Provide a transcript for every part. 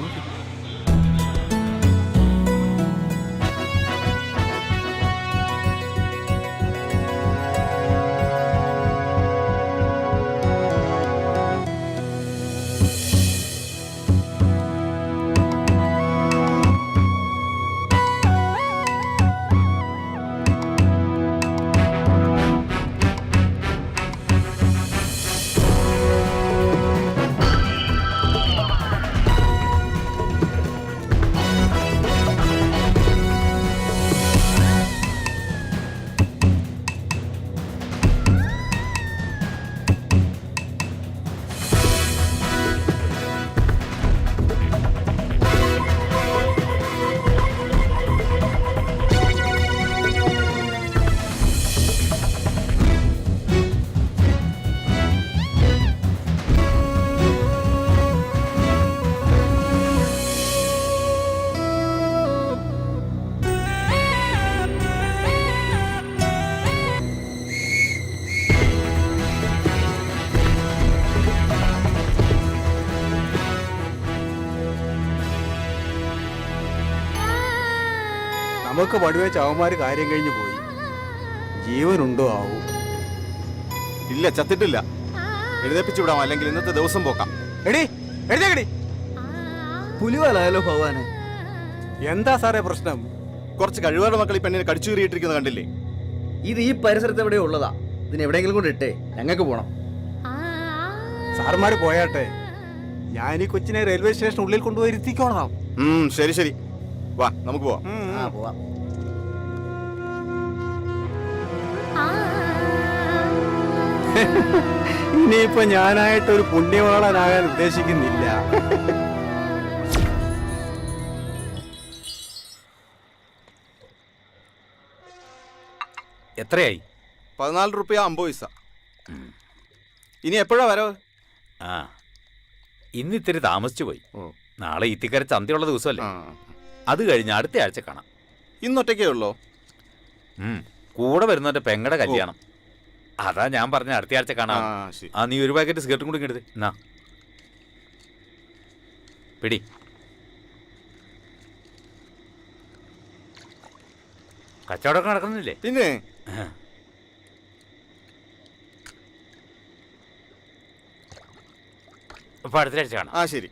നോക്കി നോക്കി. നമുക്ക് പടുവേ ചാവന്മാര് കാര്യം കഴിഞ്ഞു പോയി. ജീവനുണ്ടോ ആവൂ? ഇല്ല, ചത്തിട്ടില്ല. എഴുന്നേപ്പിച്ചു വിടാം, അല്ലെങ്കിൽ ഇന്നത്തെ ദിവസം പോക്കാം. എടി എഴുതേക്കടി. പുലിവാലായാലോ ഭഗവാനെ? എന്താ സാറേ പ്രശ്നം? കുറച്ച് കഴിവുള്ള മക്കൾ ഈ പെണ്ണിനെ കടിച്ചു കീറിയിട്ടിരിക്കുന്നത് കണ്ടില്ലേ? ഇത് ഈ പരിസരത്ത് എവിടെ ഉള്ളതാ? ഇതിന് എവിടെയെങ്കിലും കൊണ്ട് ഇട്ടേ, ഞങ്ങൾക്ക് പോണം. സാറുമാര് പോയാട്ടെ, ഞാൻ ഈ കൊച്ചിനെ റെയിൽവേ സ്റ്റേഷൻ ഉള്ളിൽ കൊണ്ടുപോയി ഇരുത്തിക്കോളാം. ശരി ശരി, വാ നമുക്ക് പോവാം. പോവാം. ഇനിയിപ്പോ ഞാനായിട്ടൊരു പുണ്യവാളനാകാൻ ഉദ്ദേശിക്കുന്നില്ല. എത്രയായി? 14 രൂപ 50 പൈസ. ഇനി എപ്പോഴാ വരവ്? ഇന്ന് ഇത്തിരി താമസിച്ചു പോയി. നാളെ ഇത്തിക്കര ചന്തയുള്ള ദിവസമല്ലേ. അത് കഴിഞ്ഞ് അടുത്ത ആഴ്ച കാണാം. ഇന്നൊറ്റയ്ക്കേ ഉള്ളോ? കൂടെ വരുന്നവന്റെ പെങ്ങടെ കല്യാണം. അതാ ഞാൻ പറഞ്ഞ അടുത്ത ആഴ്ച കാണാം. നീ ഒരു പാക്കറ്റ് സിഗരറ്റും കൂടി എടുത്ത് എന്നാ പിടി. കച്ചവടമൊക്കെ നടക്കുന്നില്ലേ? പിന്നെ അപ്പൊ അടുത്ത ആഴ്ച കാണാം. ശരി.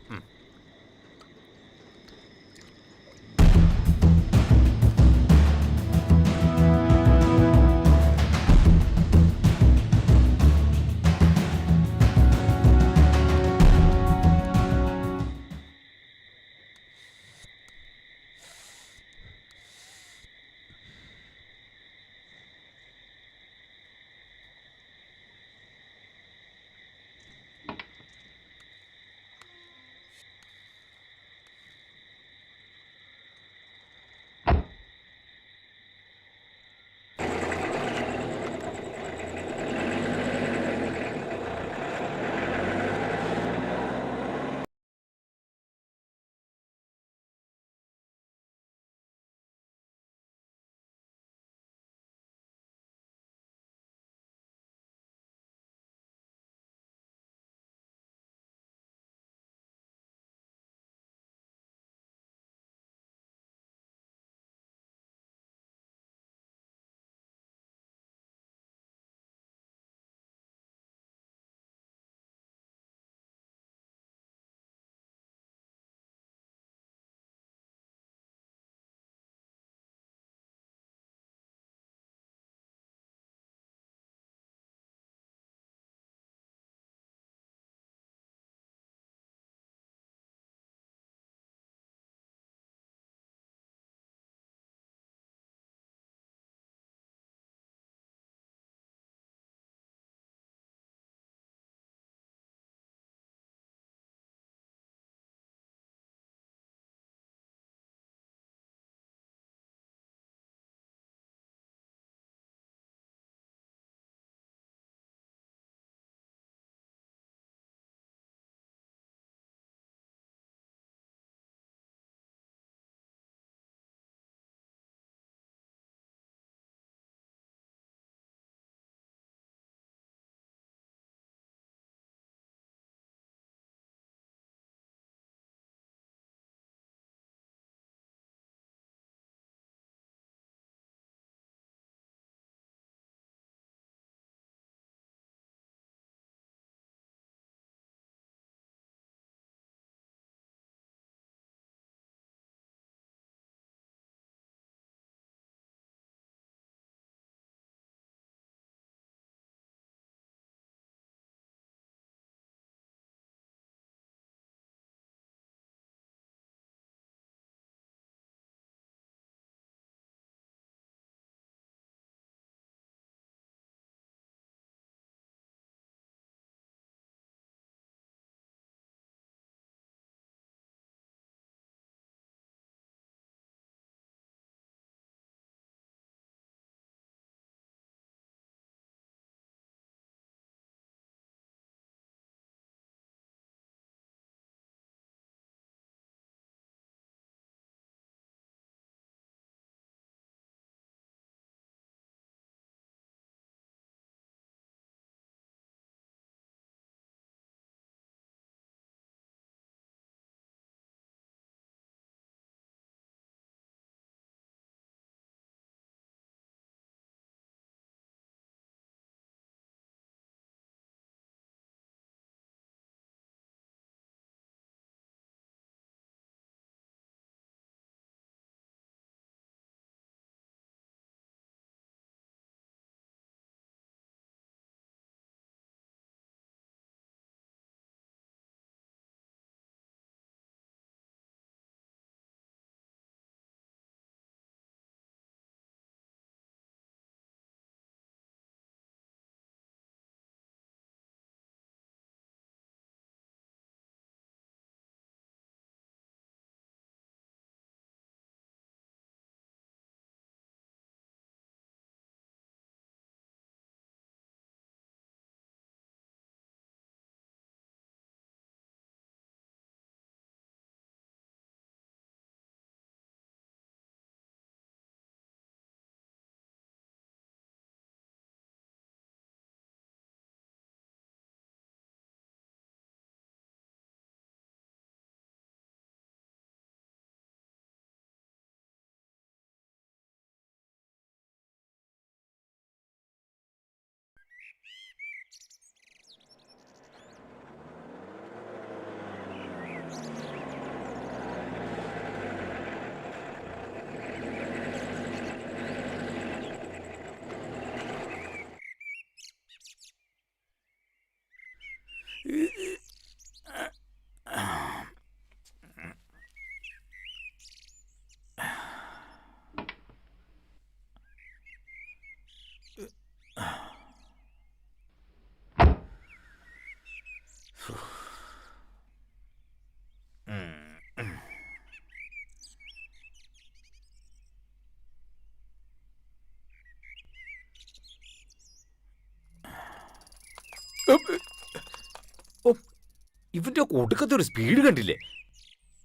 ഇവന്റെ ഒടുക്കത്തെ ഒരു സ്പീഡ് കണ്ടില്ലേ?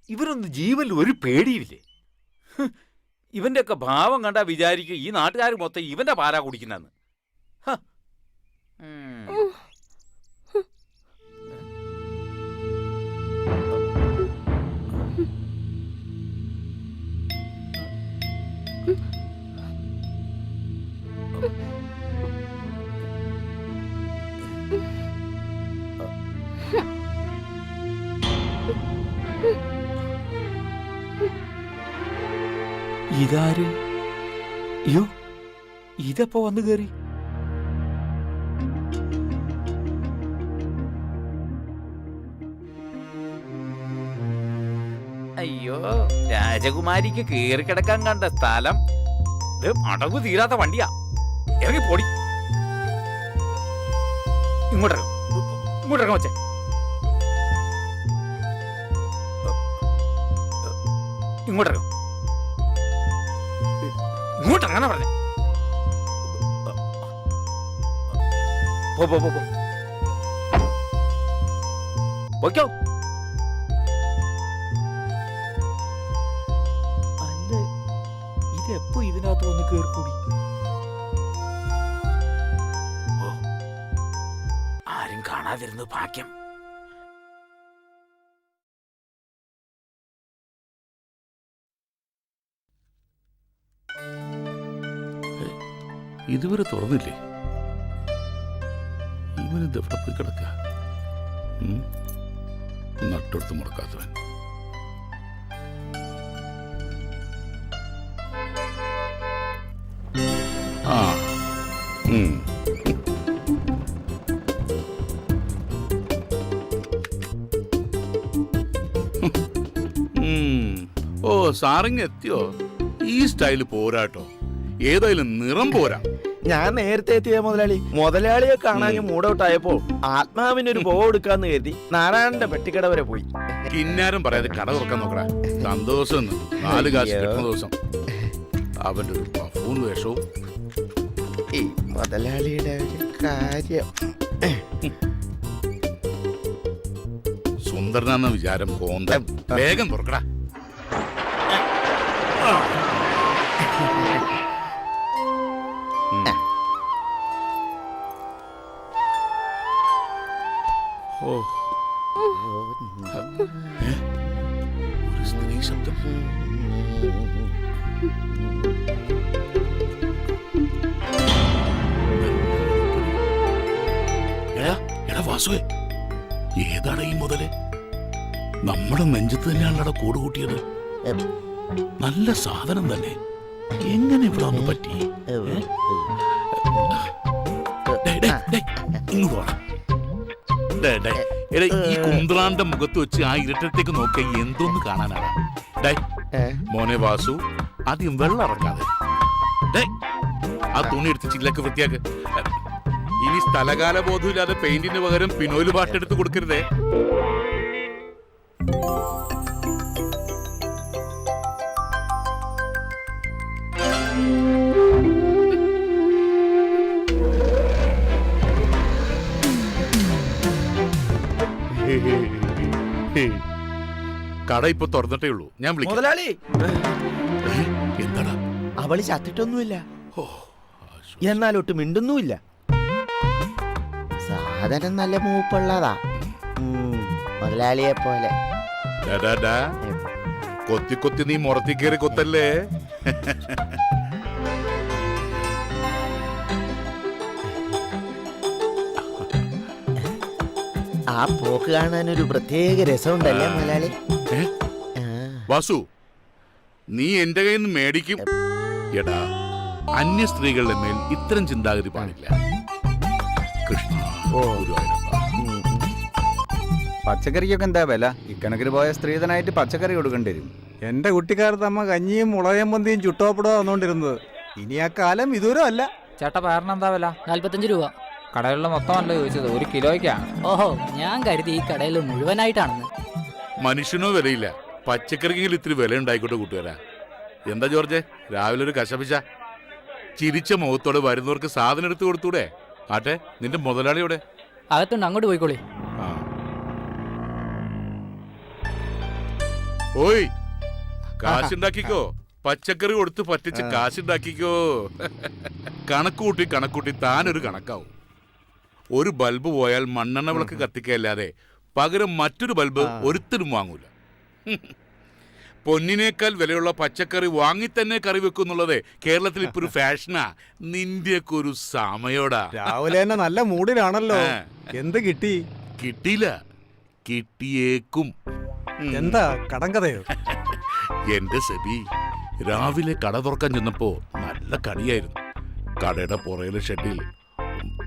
ഇവരൊന്നും ജീവനിൽ ഒരു പേടിയില്ലേ? ഇവന്റെ ഒക്കെ ഭാവം കണ്ടാ വിചാരിക്കും ഈ നാട്ടുകാർ മൊത്തം ഇവന്റെ പാലാ കുടിക്കുന്നെന്ന്. ഇതാര്? അയ്യോ, ഇതെപ്പോ വന്നു കേറി? അയ്യോ, രാജകുമാരിക്ക് കേറി കിടക്കാൻ കണ്ട സ്ഥലം. ഇത് അടവ് തീരാത്ത വണ്ടിയാ. ഇറങ്ങി പൊടി. ഇങ്ങോട്ടിറങ്ങ വച്ചേ. ഇങ്ങോട്ടിറങ്ങ. ഇങ്ങോട്ടിറങ്ങാനാ പറഞ്ഞേ. പോയ്ക്കോ. അല്ല, ഇതെപ്പോ ഇതിനകത്ത് വന്ന് കേറിക്കൂടി? ആരും കാണാതിരുന്നു ഭാഗ്യം. ഇതുവരെ തുറന്നില്ലേ? ഇവനിത് എവിടെ പോയി കിടക്ക? നട്ടെടുത്ത് മുടക്കാത്തവൻ. ആ ഓ, സാറിങ് എത്തിയോ? ഈ സ്റ്റൈല് പോരാട്ടോ. ഏതായാലും നിറം പോരാ. ഞാൻ നേരത്തെ എത്തിയ മുതലാളിയെ കാണാൻ മൂടൗട്ടായപ്പോ ആത്മാവിനൊരു പോ എടുക്കാന്ന് കരുതി നാരായണന്റെ പെട്ടിക്കട വരെ പോയി. കിന്നാരം പറയാതെ കട തുറക്കാൻ നോക്കടാ. സന്തോഷം 4 കാശ് കിട്ടുന്ന ദിവസം. അവന്റെ ഒരു പഫൂൺ വേഷവും. ഈ മുതലാളിയുടെ ഒരു കാര്യം. സുന്ദരനാന്ന വിചാരം കോന്ത. വേഗം തുറക്കടാ. ഒരു സ്ത്രീ ശബ്ദം. എടാ വാസുവേ, ഏതാണ് ഈ മുതല്? നമ്മുടെ നെഞ്ചത്ത് തന്നെയാണല്ലോ കൂട് കൂട്ടിയത്. നല്ല സാധനം തന്നെ. എങ്ങനെ ഇവിടെ ഒന്ന് പറ്റി? ഇങ്ങോട്ട് വേണം. ഈ കുന്ത്രാന്റെ മുഖത്ത് വെച്ച് ആ ഇരട്ടത്തേക്ക് നോക്കിയ എന്തൊന്ന് കാണാനാണ്? മോനെ വാസു, ആദ്യം വെള്ളം ഇറങ്ങാതെ ആ തുണി എടുത്ത് ചില്ലൊക്കെ വൃത്തിയാക്ക്. ഇനി സ്ഥലകാല ബോധമില്ലാതെ പെയിന്റിന് പകരം പിനോല് പാട്ടെടുത്ത് കൊടുക്കരുതേ. കട ഇപ്പൊ തുറന്നിട്ടേ ഉള്ളൂ. ഞാൻ വിളിക്കാം. മുതലാളി, എന്താടാ? അവള് ചത്തിട്ടൊന്നുമില്ല, എന്നാലൊട്ട് മിണ്ടുന്നുമില്ല. സാധനം നല്ല മൂപ്പുള്ളതാ, മുതലാളിയെ പോലെ. കൊത്തി കൊത്തി നീ മുറത്തി കയറി കൊത്തല്ലേ? ആ പോക്ക് കാണാൻ ഒരു പ്രത്യേക രസമുണ്ടല്ലേ മുതലാളി? വാസു, നീ എന്റെ കയ്യിൽ നിന്ന് മേടിക്കും. എടാ, അന്യ സ്ത്രീകളുടെ മേൽ ഇത്തരം ചിന്താഗതി പാടില്ല. കൃഷ്ണ, പച്ചക്കറിക്കൊക്കെ എന്താ വില? ഇക്കണക്കിന് പോയ സ്ത്രീധനായിട്ട് പച്ചക്കറി കൊടുക്കേണ്ടി വരും. എന്റെ കുട്ടിക്കാലത്ത് അമ്മ കഞ്ഞിയും മുളകം പൊന്തിയും ചുട്ടോപ്പടോ വന്നോണ്ടിരുന്നത്. ഇനി ആ കാലം വിദൂരം അല്ല. ചേട്ടാ, പയറിന് എന്താ വില? 45 രൂപ. കടകളിലെ മൊത്തമല്ല ചോദിച്ചത്, 1 കിലോയ്ക്കാണ്. ഓഹോ, ഞാൻ കരുതി ഈ കടയിൽ മുഴുവനായിട്ടാണെന്ന്. മനുഷ്യനോ വിലയില്ല, പച്ചക്കറിക്കെങ്കിലും ഇത്തിരി വില ഉണ്ടായിക്കോട്ടെ കൂട്ടുകാരാ. എന്താ ജോർജ്, രാവിലെ ഒരു കശപിശ? ചിരിച്ച മുഖത്തോടെ വരുന്നവർക്ക് സാധനം എടുത്തു കൊടുത്തൂടെ? ആട്ടെ, നിന്റെ മുതലാളിയോടെ അകത്തുണ്ട്, അങ്ങോട്ട് പോയിക്കോളി. ആ. ഓയ് കാശുണ്ടാക്കിക്കോ, പച്ചക്കറി കൊടുത്ത് പറ്റിച്ച് കാശുണ്ടാക്കിക്കോ. കണക്കൂട്ടി താനൊരു കണക്കാവും. ഒരു ബൾബ് പോയാൽ മണ്ണെണ്ണ വിളക്ക് കത്തിക്കല്ലാതെ പകരം മറ്റൊരു ബൾബ് ഒരുത്തരും വാങ്ങൂല. പൊന്നിനേക്കാൾ വിലയുള്ള പച്ചക്കറി വാങ്ങി തന്നെ കറി വെക്കുന്നുള്ളത് കേരളത്തിൽ ഇപ്പൊ ഒരു ഫാഷനാ. നിന്റെയൊക്കെ ഒരു സമയോടാ. രാവിലെ തന്നെ നല്ല മൂഡിലാണല്ലോ. എന്ത് കിട്ടി? കിട്ടിയില്ല, കിട്ടിയേക്കും. എന്താ കടം കഥയോ? എന്റെ സെബി, രാവിലെ കട തുറക്കാൻ ചെന്നപ്പോ നല്ല കടിയായിരുന്നു. കടയുടെ പുറയിലെ ഷെഡിൽ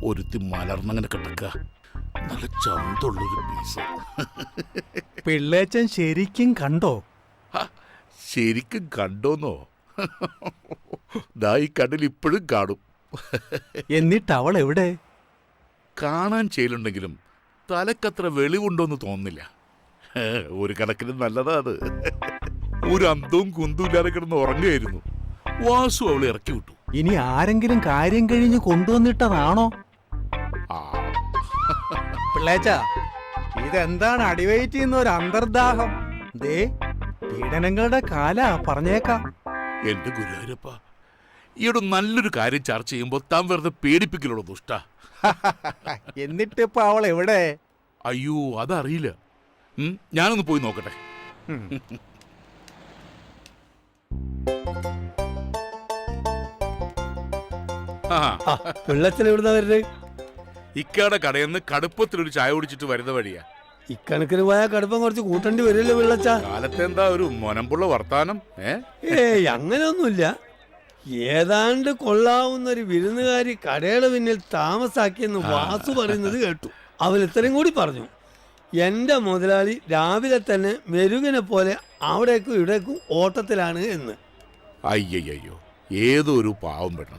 ഒരുത്തി മലർന്നങ്ങനെ കിടക്ക, നല്ല ചന്തുള്ളൊരു പീസ്. പിള്ളേച്ചൻ ശരിക്കും കണ്ടോ? ശരിക്കും കണ്ടോന്നോ? ദാ ഈ കണ്ണിൽ ഇപ്പോഴും കാണും. എന്നിട്ട് അവൾ എവിടെ? കാണാൻ ചെയ്യലുണ്ടെങ്കിലും തലക്കത്ര വെളിവുണ്ടോന്ന് തോന്നുന്നില്ല. ഒരു കണക്കിന് നല്ലതാ അത്. ഒരു അന്തവും കുന്തും ഇല്ലാതെ കിടന്ന് ഉറങ്ങുകയായിരുന്നു. വാസു അവളെ ഇറക്കി വിട്ടു. ഇനി ആരെങ്കിലും കാര്യം കഴിഞ്ഞ് കൊണ്ടുവന്നിട്ടതാണോ? പിള്ളേച്ച, ഇതെന്താണ് അടിവയറ്റ് ചെയ്യുന്ന ഒരു അന്തർദാഹം? ദേ, പീഡനങ്ങളുടെ കാല പറഞ്ഞേക്കാം. എന്റെ ഗുരുവായൂരപ്പ, ഈയിടെ നല്ലൊരു കാര്യം ചർച്ച ചെയ്യുമ്പോൾ താൻ വെറുതെ പേടിപ്പിക്കലോടോ ദുഷ്ട. എന്നിട്ടിപ്പോ അവൾ എവിടെ? അയ്യോ, അതറിയില്ല. ഞാനൊന്ന് പോയി നോക്കട്ടെ. വെള്ളത്തിൽ എവിടുന്ന വരുന്നത്? ഇക്കയുടെ കടയിൽ നിന്ന് കടുപ്പത്തിലൊരു ചായ കുടിച്ചിട്ട് വരുന്ന വഴിയാ. ഇക്കണക്കിന് പോയാൽ കടുപ്പം കുറച്ച് കൂട്ടേണ്ടി വരില്ലേ വെള്ളച്ച? കാലത്തെ എന്താ ഒരു മൊനമ്പുള്ള വർത്താനം? ഏയ് അങ്ങനെയൊന്നുമില്ല. ഏതാണ്ട് കൊള്ളാവുന്ന ഒരു വിരുന്നുകാരി കടയുടെ പിന്നിൽ താമസാക്കിയെന്ന് വാസു പറയുന്നത് കേട്ടു. അവൻ ഇത്രയും കൂടി പറഞ്ഞു, എൻ്റെ മുതലാളി രാവിലെ തന്നെ മെരുകിനെ പോലെ അവിടേക്കും ഇവിടേക്കും ഓട്ടത്തിലാണ് എന്ന്. അയ്യയ്യോ, ഏതോ ഒരു പാവം പെണ്ണ്.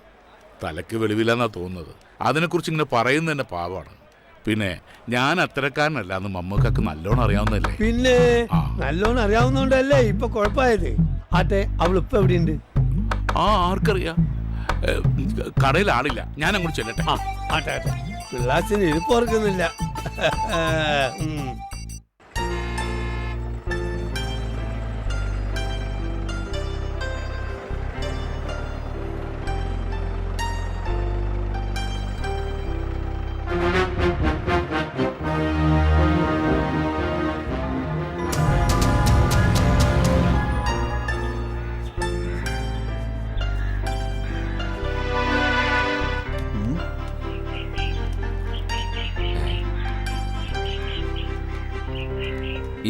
തലയ്ക്ക് വെളിവില്ലെന്നാ തോന്നുന്നത്. അതിനെക്കുറിച്ച് ഇങ്ങനെ പറയുന്നത് തന്നെ പാവമാണ്. പിന്നെ ഞാൻ അത്തരക്കാരനല്ല എന്ന് മമ്മക്കൊക്കെ നല്ലോണം അറിയാവുന്നതല്ലേ. പിന്നെ നല്ലോണം അറിയാവുന്നോണ്ടല്ലേ ഇപ്പൊ കുഴപ്പമായത്. ആട്ടെ, അവളിപ്പോ എവിടെയുണ്ട്? ആർക്കറിയാം. കടയിൽ ആളില്ല, ഞാൻ അങ്ങോട്ട് ചെല്ലട്ടെ. ആട്ടെ ആട്ടെ, പിള്ളാച്ചിന് ഇരിപ്പ് ഓർക്കുന്നില്ല.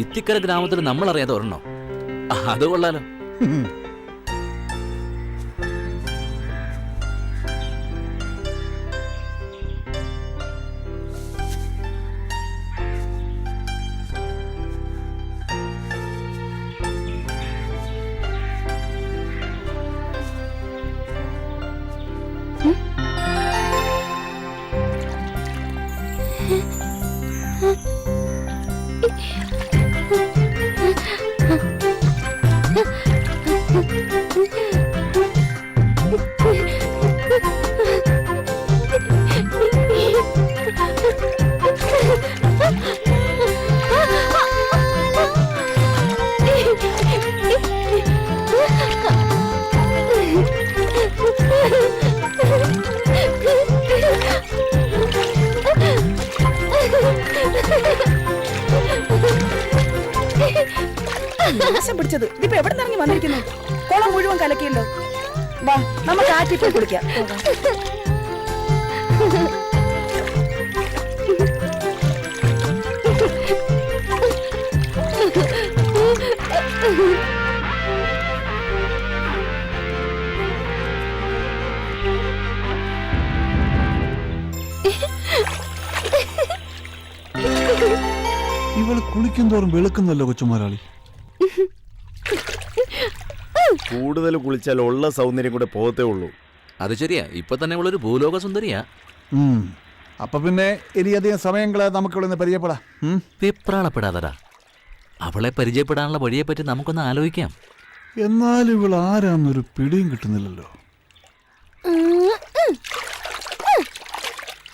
ഇത്തിക്കര ഗ്രാമത്തിൽ നമ്മൾ അറിയാതെ ഒരെണ്ണോ? അത് കൊള്ളാലോ. പിടിച്ചത് ഇതിപ്പോ എവിടെ നിറങ്ങി വന്നിരിക്കുന്നു? കുളം മുഴുവൻ കലക്കിയല്ലോ. വാ, നമുക്ക് ആറ്റി പോയി കുളിക്കാം. ഇവള് കുളിക്കും തോറും വെളുക്കുന്നല്ലോ കൊച്ചുമൊരാളി. കൂടുതൽ കുളിച്ചാൽ ഉള്ള സൗന്ദര്യം കൂടെ പോകത്തേ ഉള്ളൂ. അത് ശരിയാ, ഇപ്പൊ തന്നെ ഉള്ളൊരു ഭൂലോക സുന്ദരിയാ. അപ്പൊ പിന്നെ ഇനിയധികം സമയങ്ങളെ നമുക്കിവിടെ പരിചയപ്പെടാം. വെപ്രാളപ്പെടാതടാ, അവളെ പരിചയപ്പെടാനുള്ള വഴിയെപ്പറ്റി നമുക്കൊന്ന് ആലോചിക്കാം. എന്നാലും ഇവൾ ആരാന്നൊരു പിടിയും കിട്ടുന്നില്ലല്ലോ.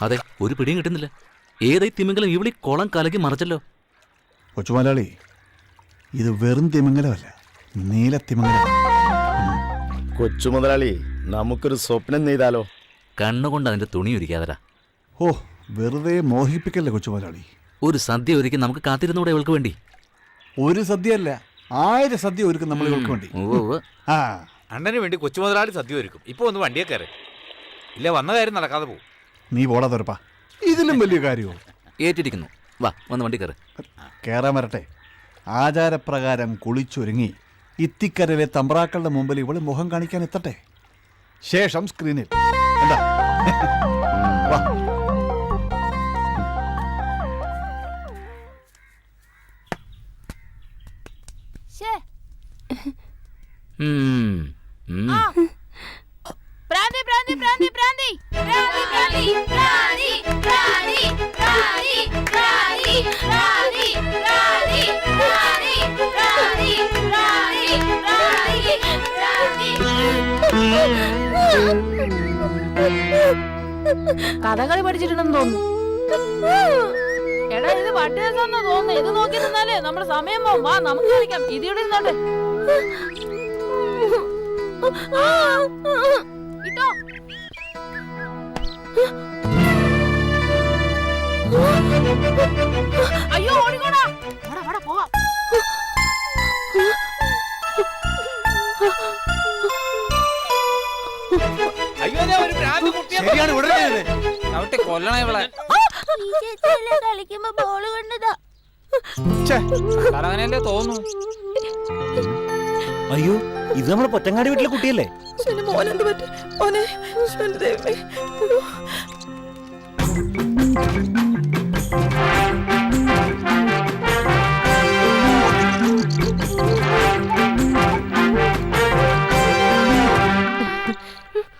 അതെ, ഒരു പിടിയും കിട്ടുന്നില്ല. ഏതായി തിമിംഗലം ഇവിടെ കുളം കലക്കി മറിച്ചല്ലോ. കൊച്ചുമലയാളി, ഇത് വെറും തിമിംഗലമല്ല, നീല തിമിംഗലം. കൊച്ചു മുതലാളി, നമുക്കൊരു സ്വപ്നം നെയ്താലോ? കണ്ണുകൊണ്ട് അതിന്റെ തുണി ഒരുക്കാതരാ. ഓ, വെറുതെ മോഹിപ്പിക്കല്ലേ കൊച്ചുമലയാളി. ഒരു സദ്യ ഒരുക്കി നമുക്ക് കാത്തിരുന്നൂടെ ഇവൾക്ക് വേണ്ടി? ഒരു സദ്യയല്ല, 1000 സദ്യ ഒരുക്കും നമ്മൾ ഇവൾക്ക് വേണ്ടി. ആ, അണ്ണന് വേണ്ടി കൊച്ചു മുതലാളി സദ്യ ഒരുക്കും. ഇപ്പൊ ഒന്ന് വണ്ടിയെ കയറി, ഇല്ല വന്ന കാര്യം നടക്കാതെ പോകും. നീ പോടാ തുറപ്പാ, ഇതിലും വലിയ കാര്യമോ? ഏറ്റിരിക്കുന്നു. വാ, വന്ന് വണ്ടി കയറി. കയറാൻ വരട്ടെ. ആചാരപ്രകാരം കുളിച്ചൊരുങ്ങി ഇത്തിക്കരയിലെ തമ്പ്രാക്കളുടെ മുമ്പിൽ ഇവള് മുഖം കാണിക്കാൻ എത്തട്ടെ. ശേഷം സ്ക്രീനിൽ എന്താ? വാ. പ്രാന്തി പ്രാന്തി പ്രാന്തി പ്രാന്തി പ്രാന്തി പ്രാന്തി പ്രാന്തി പ്രാന്തി പ്രാന്തി പ്രാന്തി പ്രാന്തി പ്രാന്തി പ്രാന്തി പ്രാന്തി കഥകളി പഠിച്ചിട്ടുണ്ടെന്ന് തോന്നുന്നു. എടാ, ഇത് പട്ടിയെന്ന് തോന്നുന്നു. ഇത് നോക്കി നിന്നാലേ നമ്മുടെ സമയം പോവും. വാ, നമുക്ക് കളിക്കാം. ഇതിവിടെ നിന്നോണ്ട് ഇട്ടോ. അയ്യോ, ഓടിക്കോടാ. പോവാം. ശരിയാണ്, ഉടനെ ചവിട്ടി കൊല്ലണേ ഇവളെ. കളിക്കുമ്പോ ബോള് കണ്ടതാ. അങ്ങനെയല്ലേ തോന്നുന്നു. അയ്യോ, ഇത് നമ്മുടെ പൊറ്റങ്ങാടി വീട്ടിലെ കുട്ടിയല്ലേ? മോനെന്ത് പറ്റി മോനെ?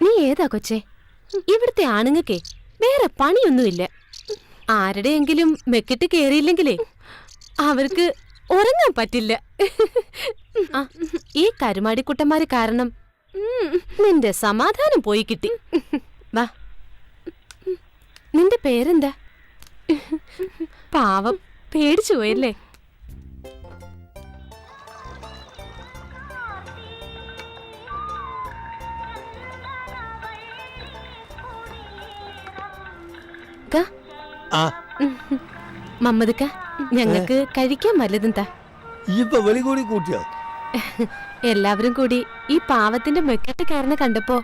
നീ ഏതാ കൊച്ചേ? ഇവിടുത്തെ ആണുങ്ങൾക്കേ വേറെ പണിയൊന്നുമില്ല. ആരുടെയെങ്കിലും മെക്കിട്ട് കേറിയില്ലെങ്കിലേ അവർക്ക് ഉറങ്ങാൻ പറ്റില്ല. ഈ കരുമാടിക്കുട്ടന്മാര് കാരണം നിന്റെ സമാധാനം പോയി കിട്ടി. വാ, നിന്റെ പേരെന്താ? പാവം, പേടിച്ചു പോയല്ലേ? മമ്മദ്ക്ക, ഞങ്ങൾക്ക് കഴിക്കാൻ വല്ലതും താ. ഇപ്പൊ വെളി കൂടി കൂട്ടിയോ? എല്ലാവരും കൂടി ഈ പാവത്തിന്റെ മെക്കെട്ടുകാരനെ കണ്ടപ്പോ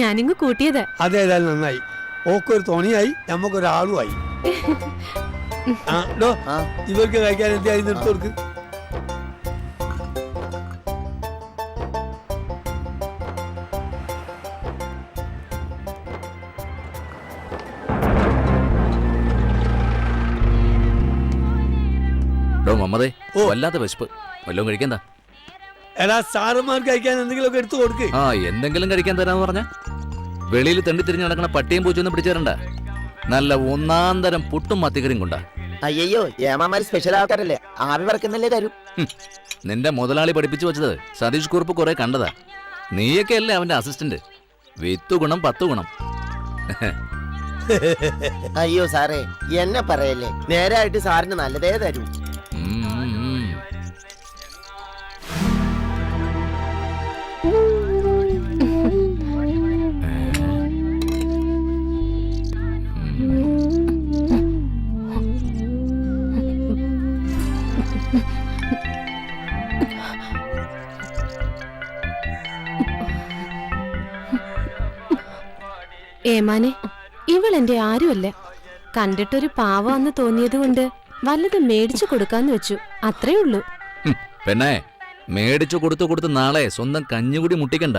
ഞാനിങ്ങ് കൂട്ടിയത്. അതേതായാലും നന്നായി. ഓക്കൊരു തോണിയായി, നമ്മക്കൊരാളുമായി. ഇവർക്ക് കഴിക്കാൻ എന്തായി നിർത്തോർക്ക്? മമ്മതേ, വല്ലാത്ത വിശപ്പ്. വല്ലതും കഴിക്കാൻ. എടാ, സാറന്മാർക്ക് കഴിക്കാൻ എന്തെങ്കിലുമൊക്കെ എടുത്തു കൊടുക്ക്. ആ, എന്തെങ്കിലും കഴിക്കാൻ തരാന്ന് പറഞ്ഞ വെളിയിൽ തെണ്ടി തിരിഞ്ഞ് നടക്കണ പട്ടിയും പൂച്ചൊന്നും പിടിച്ചേരണ്ട. നല്ല ഒന്നാം തരം പുട്ടും മത്തിക്കറിയും കൊണ്ടാ. അയ്യോ, ഏമാമാര് സ്പെഷ്യൽ ആൾക്കാരല്ലേ, ആവി പറക്കുന്നല്ലേ തരും. നിന്റെ മുതലാളി പഠിപ്പിച്ചു വെച്ചത് സതീഷ് കുറുപ്പ് കുറെ കണ്ടതാ. നീയൊക്കെ അല്ലേ അവന്റെ അസിസ്റ്റന്റ്. 10 ഗുണം 10 ഗുണം. അയ്യോ സാറേ, എന്നെ പറയല്ലേ, നേരായിട്ട് സാറിന് നല്ലതേ തരൂ. ഏമാനെ, ഇവൾ എന്റെ ആരുമല്ല. കണ്ടിട്ടൊരു പാവന്ന് തോന്നിയത് കൊണ്ട് വല്ലതും മേടിച്ചു കൊടുക്കാന്ന് വെച്ചു, അത്രേ ഉള്ളൂ. പെണ്ണേ, മേടിച്ചു കൊടുത്തു നാളെ സ്വന്തം കഞ്ഞുകൂടി മുട്ടിക്കണ്ട.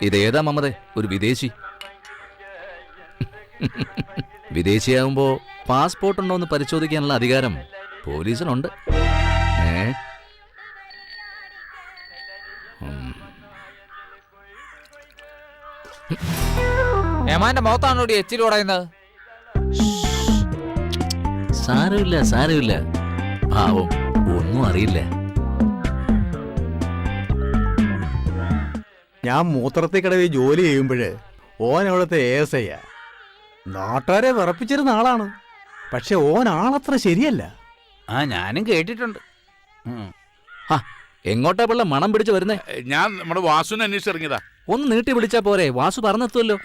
ഇതേതാ മമ്മതേ? ഒരു വിദേശി. വിദേശിയാകുമ്പോ പാസ്പോർട്ട് ഉണ്ടോന്ന് പരിശോധിക്കാനുള്ള അധികാരം പോലീസിനുണ്ട്. ഏമാന്റെ മുഖത്താണോ എച്ചിൽ ഉടയുന്നത്? സാരമില്ല. പാവം, ഒന്നും അറിയില്ല. ഞാൻ മൂത്രത്തിൽ കിടവി ജോലി ചെയ്യുമ്പോഴ് ഓൻ അവിടുത്തെ ASI നാട്ടുകാരെ വിറപ്പിച്ചിരുന്ന ആളാണ്. പക്ഷെ ഓൻ ആളത്ര ശരിയല്ല. ആ ഞാനും കേട്ടിട്ടുണ്ട്. എങ്ങോട്ടാ പിള്ള മണം പിടിച്ച് വരുന്നേ? ഞാൻ നമ്മുടെ വാസുവിനെ അന്വേഷിച്ചിറങ്ങിയതാ. ഒന്ന് നീട്ടി വിളിച്ചാ പോരെ, വാസു പറഞ്ഞെത്തുമല്ലോ.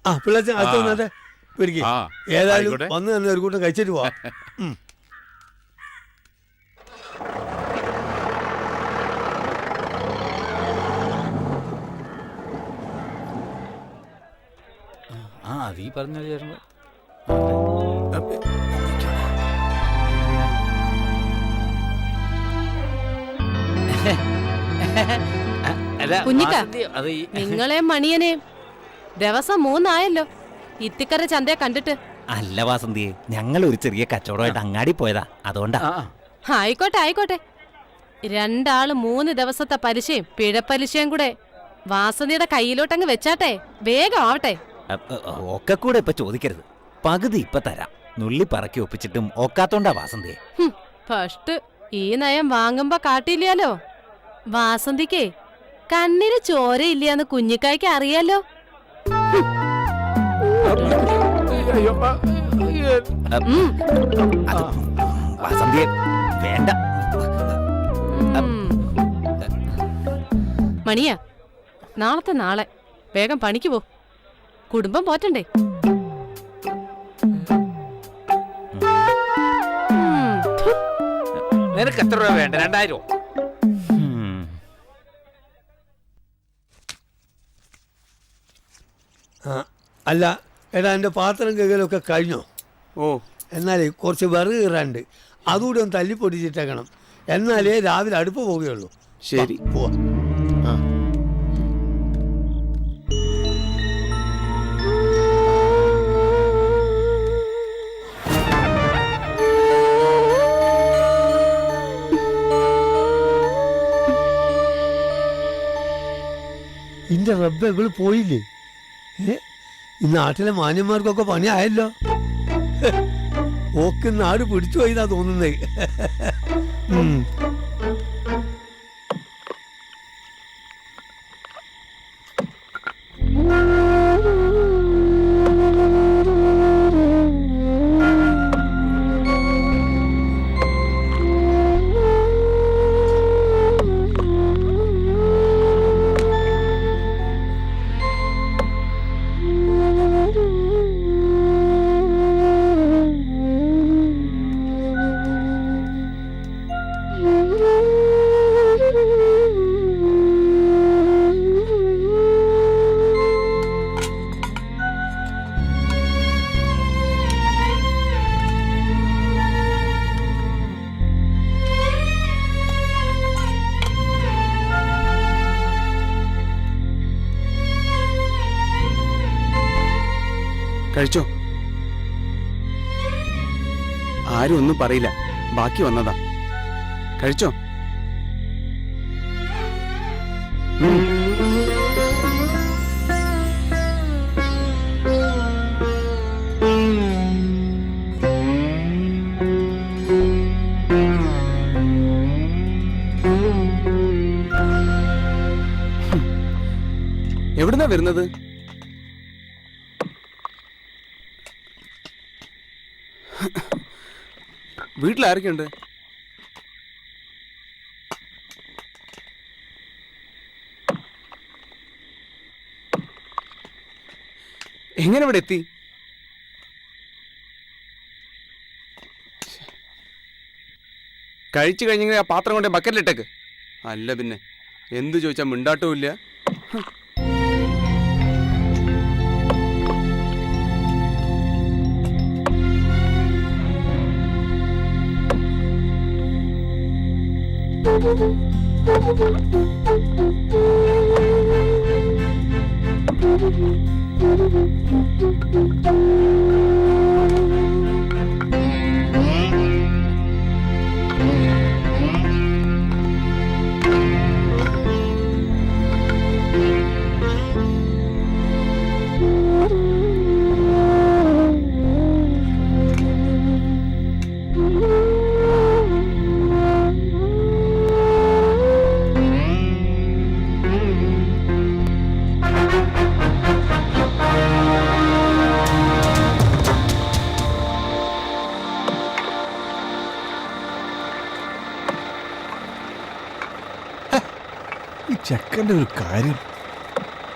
ആ പിള്ളേച്ച അത് വന്നേ പിടിക്ക്. ആ, ഏതായാലും ആയിക്കോട്ടെ. വന്ന് തന്നെ ഒരു കൂട്ടം കഴിച്ചിട്ട് പോവാ. ആ അത് ഈ പറഞ്ഞ ചേർന്ന് കുഞ്ഞിക്ക, നിങ്ങളെ മണിയനെയും ദിവസം 3 ആയല്ലോ ഇത്തിക്കര ചന്തയെ കണ്ടിട്ട്. അല്ല വാസന്തിയെ, ഞങ്ങൾ ഒരു ചെറിയ കച്ചവടമായിട്ട് അങ്ങാടി പോയതാ, അതുകൊണ്ടാ. ആയിക്കോട്ടെ ആയിക്കോട്ടെ. 2 ആള് 3 ദിവസത്തെ പലിശയും പിഴപ്പലിശയും കൂടെ വാസന്തിയുടെ കയ്യിലോട്ടങ്ങ് വെച്ചാട്ടെ, വേഗം ആവട്ടെ. ഒക്കെ കൂടെ ഇപ്പൊ ചോദിക്കരുത്, പകുതി ഇപ്പൊ തരാം. നുള്ളി പറക്കി ഒപ്പിച്ചിട്ടും ഒക്കാത്തോണ്ടാ വാസന്തിയെ. ഫസ്റ്റ് ഈ നയം വാങ്ങുമ്പോ കാട്ടില്ലാലോ. വാസന്തിക്കേ കണ്ണിന് ചോരയില്ലാന്ന് കുഞ്ഞിക്കായ്ക്ക് അറിയാലോ. വാസന്തിയെ വേണ്ട. മണിയാ, നാളത്തെ നാളെ വേഗം പണിക്ക് പോ, കുടുംബം പോറ്റണ്ടേ. നിനക്ക് എത്ര രൂപ വേണ്ട? 2000? അല്ല എടാ, എൻ്റെ പാത്രം കഴുകലൊക്കെ കഴിഞ്ഞോ? എന്നാലേ കുറച്ച് വിറക് കീറാണ്ട്, അതുകൂടി ഒന്ന് തല്ലിപ്പൊടിച്ചിട്ടേക്കണം. എന്നാലേ രാവിലെ അടുപ്പ് പോവുകയുള്ളൂ. ശരി, പോവാ. ഇന്റെ റബ്ബ് ഇവള് പോയില്ലേ? ഈ നാട്ടിലെ മാന്യന്മാർക്കൊക്കെ പണിയായല്ലോ. ഓക്ക് നാട് പിടിച്ചു പോയിന്നാ തോന്നുന്നേ. കഴിച്ചോ? ആരും ഒന്നും പറയില്ല, ബാക്കി വന്നതാ. കഴിച്ചോ? എവിടുന്നാ വരുന്നത്? വീട്ടിലാരൊക്കെയുണ്ട്? എങ്ങനെ ഇവിടെ എത്തി? കഴിച്ചു കഴിഞ്ഞെങ്കിൽ ആ പാത്രം കൊണ്ട് ബക്കറ്റിലിട്ടേക്ക്. അല്ല പിന്നെ എന്ത് ചോദിച്ചാൽ മിണ്ടാട്ടവും ഇല്ല. ചെക്കൻ്റെ ഒരു കാര്യം,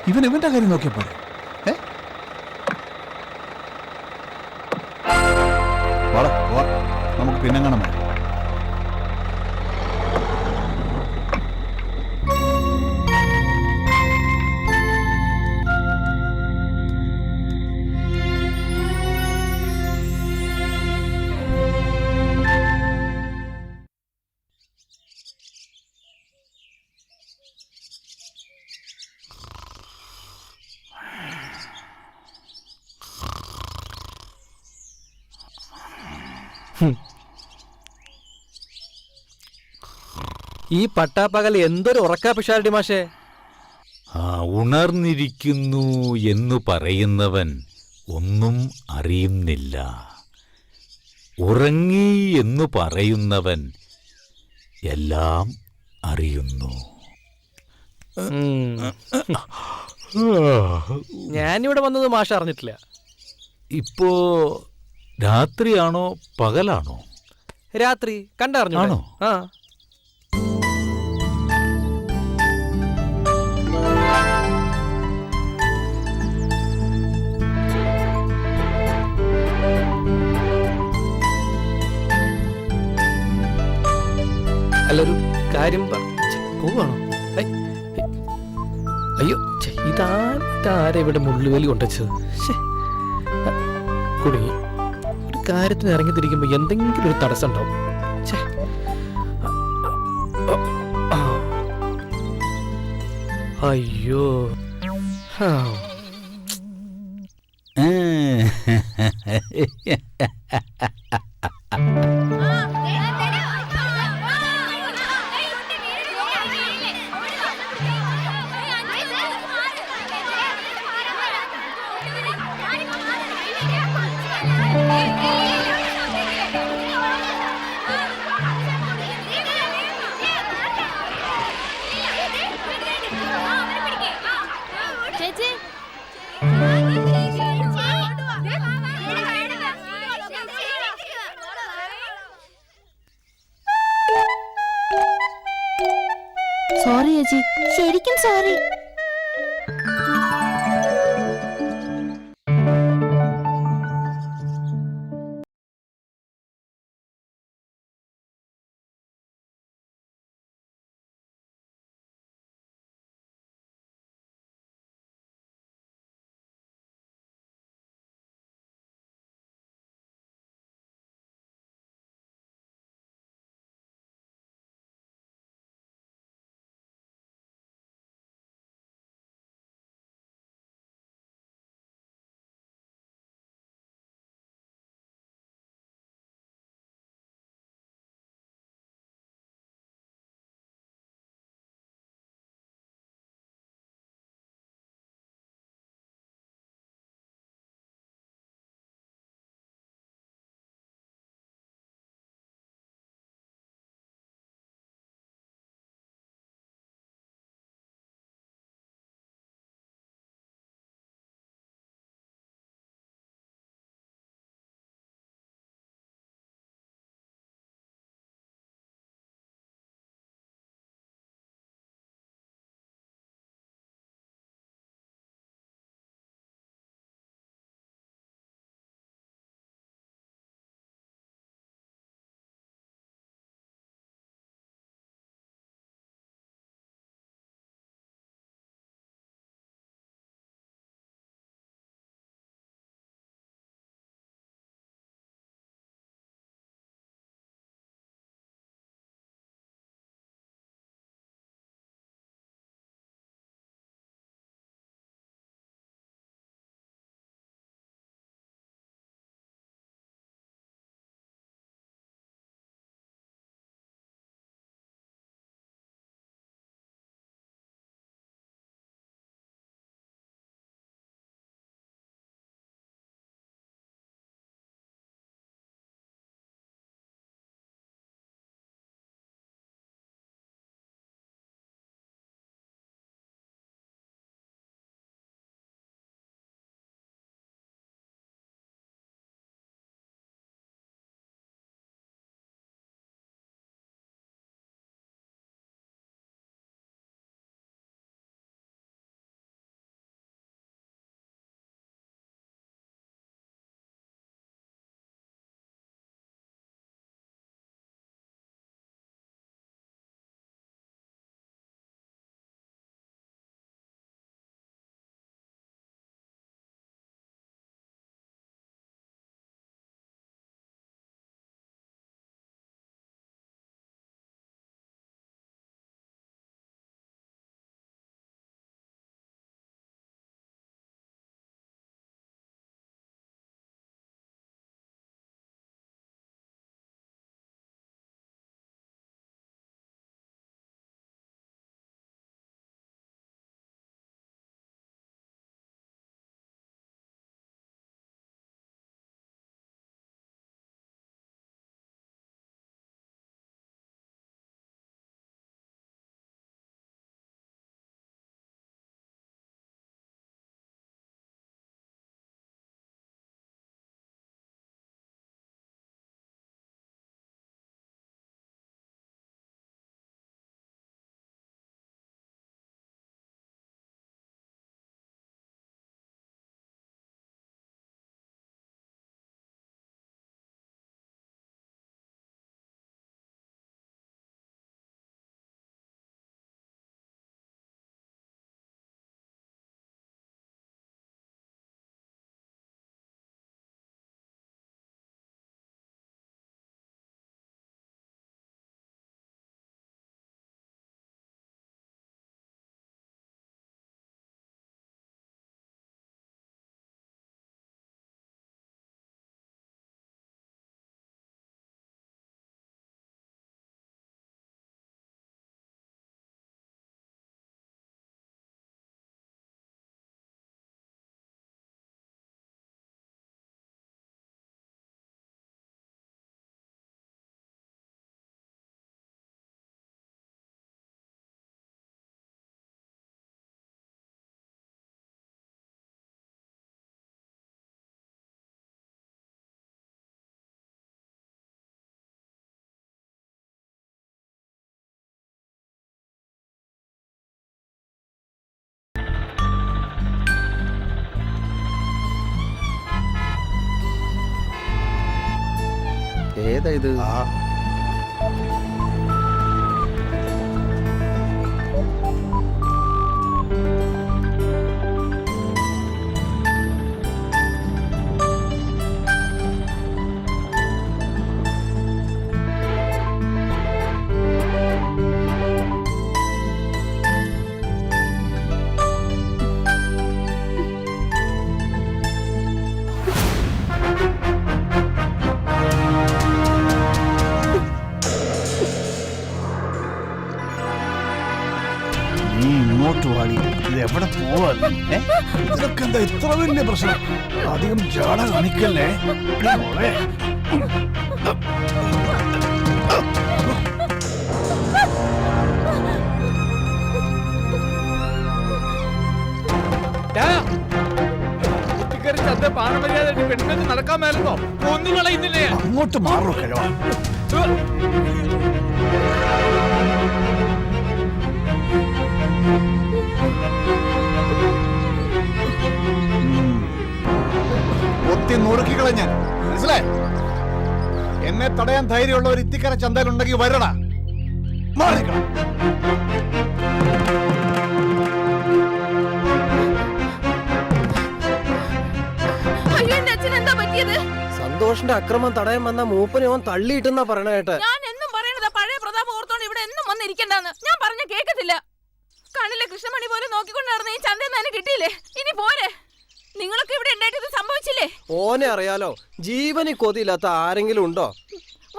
ഇവന്റെ കാര്യം നോക്കിയാ പോരെ? നമുക്ക് പിന്നെ കാണാം. ഈ പട്ടാപ്പകൽ എന്തൊരു ഉറക്കാ പിഷാരടി മാഷേ. ഉണർന്നിരിക്കുന്നു എന്നു പറയുന്നവൻ ഒന്നും അറിയുന്നില്ല, ഉറങ്ങി എന്നു പറയുന്നവൻ എല്ലാം അറിയുന്നു. ഞാനിവിടെ വന്നത് മാഷ അറിഞ്ഞിട്ടില്ല. ഇപ്പോ രാത്രിയാണോ പകലാണോ? രാത്രി കണ്ടറിഞ്ഞോ? ആണോ? ആ. അല്ലൊരു കാര്യം പോവാണോ? അയ്യോ, ഇതാരെ ഇവിടെ മുള്ളുവേലി കൊണ്ടുവച്ചത്? കുടുങ്ങി. ഒരു കാര്യത്തിന് ഇറങ്ങി തിരിക്കുമ്പോ എന്തെങ്കിലും ഒരു തടസ്സം ഉണ്ടാവും. അയ്യോ. സോറി ചേച്ചി, ശരിക്കും സോറി. ഏതാ ഇത്? ഇങ്ങോട്ട് വാടി, ഇത് എവിടെ പോവാ? ഇതൊക്കെ എന്താ ഇത്ര വലിയ പ്രശ്നം? അധികം ജാട കാണിക്കല്ലേ മോളെ. നടക്കാൻ മേലെന്നോ ഒന്നും കളയുന്നില്ലേ? അങ്ങോട്ട് മാറോ കിഴവാ. ഒത്തി നുറുക്കിക്കളഞ്ഞാൻ മനസ്സിലായി. എന്നെ തടയാൻ ധൈര്യമുള്ള ഒരു ഇത്തിക്കര ചന്തയിലുണ്ടെങ്കിൽ വരടാ. മാറിക്കണം. സന്തോഷിന്റെ അക്രമം തടയാൻ വന്ന മൂപ്പനെ ഓൻ തള്ളിയിട്ടെന്നാ പറയണ കേട്ടെ. ഞാൻ എന്നും പറയണതാ പഴയ പ്രതാപം ഓർത്തോണ്ട് ഇവിടെ എന്നും വന്നിരിക്കണ്ടെന്ന്. ഞാൻ പറഞ്ഞ കേക്കത്തില്ല. കണ്ണിലെ കൃഷ്ണമണി പോലെ നോക്കിക്കൊണ്ട് നടന്ന ഈ ചന്തയിൽ നിന്ന് കിട്ടിയില്ലേ? ഇനി പോരെ. നിങ്ങളൊക്കെ ഇവിടെ ഉണ്ടായിട്ട് ഇത് സംഭവിച്ചില്ലേ? ഓനെ അറിയാലോ, ജീവനി കൊതിയില്ലാത്ത ആരെങ്കിലും ഉണ്ടോ?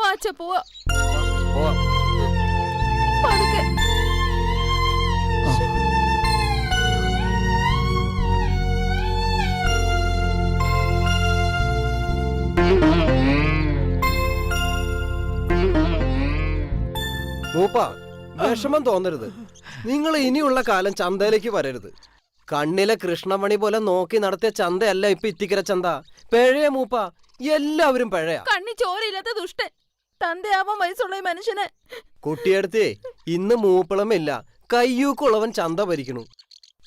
വാച്ച പോവാ. പതുക്കെ. മൂപ്പ, വിഷമം തോന്നരുത്. നിങ്ങൾ ഇനിയുള്ള കാലം ചന്തയിലേക്ക് വരരുത്. കണ്ണിലെ കൃഷ്ണമണി പോലെ നോക്കി നടത്തിയ ചന്തയല്ല ഇപ്പൊ ഇത്തിക്കര ചന്ത. പഴയ മൂപ്പ, എല്ലാവരും പഴയ. കണ്ണി ചോരയില്ലാത്ത ദുഷ്ടൻ. തന്തയാവാൻ വയസ്സുള്ള ഈ മനുഷ്യന്. കുട്ടിയെടുത്തേ, ഇന്ന് മൂപ്പളമില്ല, കയ്യൂക്കുള്ളവൻ ചന്ത ഭരിക്കണു.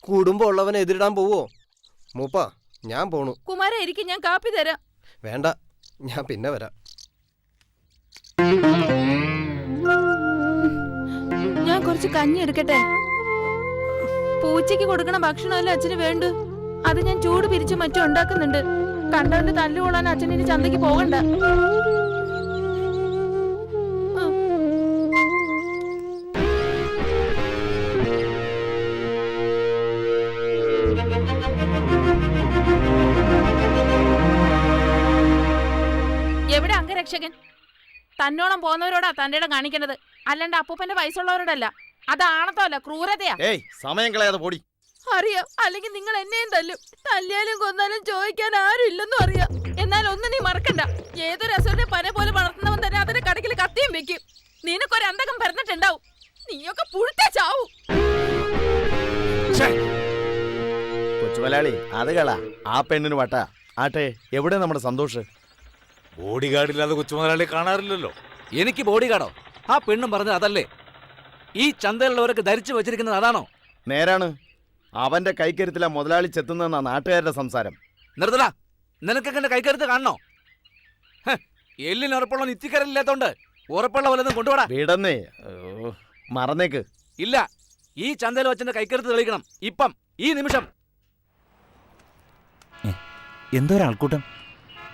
കുടുംബം ഉള്ളവനെ എതിരിടാൻ പോവോ? മൂപ്പ, ഞാൻ പോണു. കുമാര, എനിക്ക് ഞാൻ കാപ്പി തരാം. വേണ്ട, ഞാൻ പിന്നെ വരാം. ഞാൻ കുറച്ച് കഞ്ഞി എടുക്കട്ടെ. പൂച്ചയ്ക്ക് കൊടുക്കണ ഭക്ഷണമല്ല അച്ഛന് വേണ്ടു. അത് ഞാൻ ചൂട് പിരിച്ച് മറ്റും ഉണ്ടാക്കുന്നുണ്ട്. കണ്ടവന്റെ തല്ലുകൊള്ളാൻ അച്ഛനിന് ചന്തയ്ക്ക് പോകണ്ട. എവിടെ അംഗരക്ഷകൻ? തന്നോളം പോകുന്നവരോടാ തന്റെ ഇടം കാണിക്കണത്, അല്ലാണ്ട് അപ്പൂപ്പന്റെ വയസ്സുള്ളവരോടല്ല. അത് ആണത്തല്ല, ക്രൂരതയാ. സമയം കളയാതെ പോടി. അറിയാം, അല്ലെങ്കിൽ നിങ്ങൾ എന്നെയും തല്ലും. തല്ലിയാലും കൊന്നാലും ചോദിക്കാൻ ആരും ഇല്ലെന്നും അറിയാം. എന്നാൽ ഒന്നും നീ മറക്കണ്ട, ഏതൊരു അസുരനെ പന പോലെ വളർത്തുന്നവൻ തന്നെ അതിന്റെ കടക്കിൽ കത്തിയും വെക്കും. നിനക്കൊരു അന്തകം പറഞ്ഞിട്ടുണ്ടാവും. നീയൊക്കെ പുഴുത്തേ ചാവൂ. കൊച്ചുമലയാളി, അത് കളാ. ആ പെണ്ണിന് വട്ട ആട്ടെ. എവിടെ നമ്മുടെ സന്തോഷ്? ബോഡി ഗാർഡില്ലാതെ കൊച്ചുമുതലാളി കാണാറില്ലല്ലോ. എനിക്ക് ബോഡി ഗാർഡോ? ആ പെണ്ണും പറഞ്ഞത് അതല്ലേ? ഈ ചന്തയിലുള്ളവരൊക്കെ ധരിച്ചു വെച്ചിരിക്കുന്നത് അതാണോ? നേരാണ്. അവന്റെ കൈക്കരുത്തില മുതലാളി ചെത്തുന്ന നാട്ടുകാരുടെ സംസാരം. നിർത്തല. നിനക്കൊക്കെ എന്റെ കൈക്കരുത്ത് കാണണോ? എല്ലിന് ഉറപ്പുള്ള നിത്യക്കരയില്ലാത്തോണ്ട് ഉറപ്പുള്ള വല്ലതും കൊണ്ടുപോടാ. വീടന്നേ, മറന്നേക്ക്. ഇല്ല, ഈ ചന്തയിൽ വെച്ചെന്റെ കൈക്കരുത്ത് തെളിയിക്കണം. ഇപ്പം, ഈ നിമിഷം. എന്തോ ഒരാൾക്കൂട്ടം.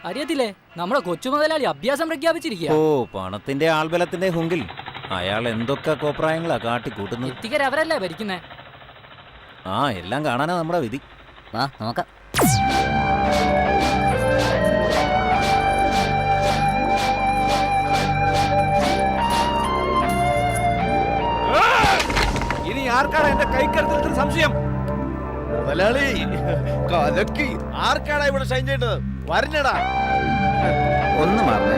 അറിയത്തില്ലേ, നമ്മുടെ കൊച്ചു മുതലാളി അഭ്യാസം പ്രഖ്യാപിച്ചിരിക്കുക. ഓ, പണത്തിന്റെ ആൾബലത്തിന്റെ ഹുങ്കിൽ അയാൾ എന്തൊക്കെ കോപ്രായങ്ങളാ കാട്ടിക്കൂട്ടുന്നത്. എത്തിക്കര അവരല്ലേ ഭരിക്കുന്നേ. ആ, എല്ലാം കാണാനാ നമ്മുടെ വിധി. വാ നോക്കാം. ഇനി ആർക്കാണ് എന്റെ കൈക്കരുത്തിൽ സംശയം? മുതലാളി കലക്കി. ആർക്കാടാ ഇവിടെ ഷൈൻ ചെയ്യേണ്ടത്? വരഞ്ഞടാ. ഒന്ന് മാറണേ.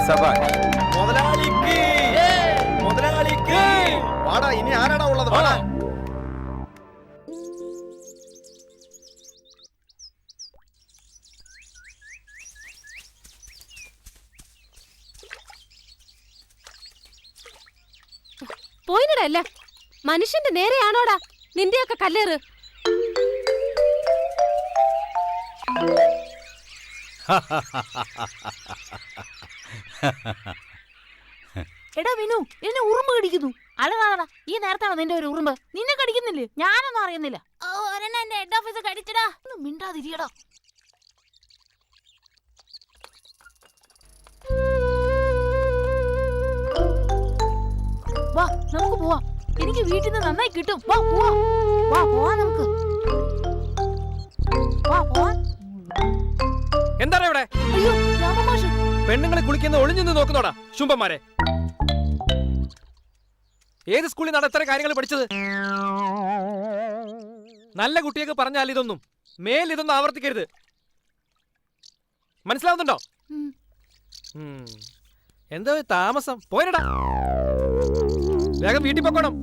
സബാഷ്. മുതലാളിക്ക് മുതലാളിക്ക് വാടാ. ഇനി ആരാടാ ഉള്ളത്? വാടാ. പോയിനടല്ല, മനുഷ്യന്റെ നേരെയാണോടാ നിന്റെയൊക്കെ കല്ലേറ്? എടാ വിനു, എന്നെ ഉറുമ്പ് കടിക്കുന്നു. അല്ലടാ, ഈ നേരത്താണ് നിന്റെ ഒരു ഉറുമ്പ്. നിന്നെ കടിക്കുന്നില്ലേ? ഞാനൊന്നും അറിയുന്നില്ല. ഒരെണ്ണം എന്റെ ഹെഡ് ഓഫീസ് കടിച്ചടാ. ഒന്നും മിണ്ടാതിരിയടാ. വാ നമുക്ക് പോവാം. എനിക്ക് വീട്ടിൽ നിന്ന് നന്നായി കിട്ടും. വാ പോവാ, വാ പോവാ നമുക്ക്. വാ പോവാ. എന്താണ് ഇവിടെ? അയ്യോ രാമമാഷ്. പെണ്ണുങ്ങളെ കുളിക്കുന്ന ഒളിഞ്ഞു നോക്കുന്നോടാ ശുംഭന്മാരെ. ഏത് സ്കൂളിൽ നിന്നാണ് ഇത്ര കാര്യങ്ങൾ പഠിച്ചത്? നല്ല കുട്ടിയൊക്കെ പറഞ്ഞാൽ ഇതൊന്നും മേൽ ഇതൊന്നും ആവർത്തിക്കരുത്. മനസ്സിലാവുന്നുണ്ടോ? എന്താ താമസം? പോയടാ, വേഗം വീട്ടിൽ പൊക്കോണം.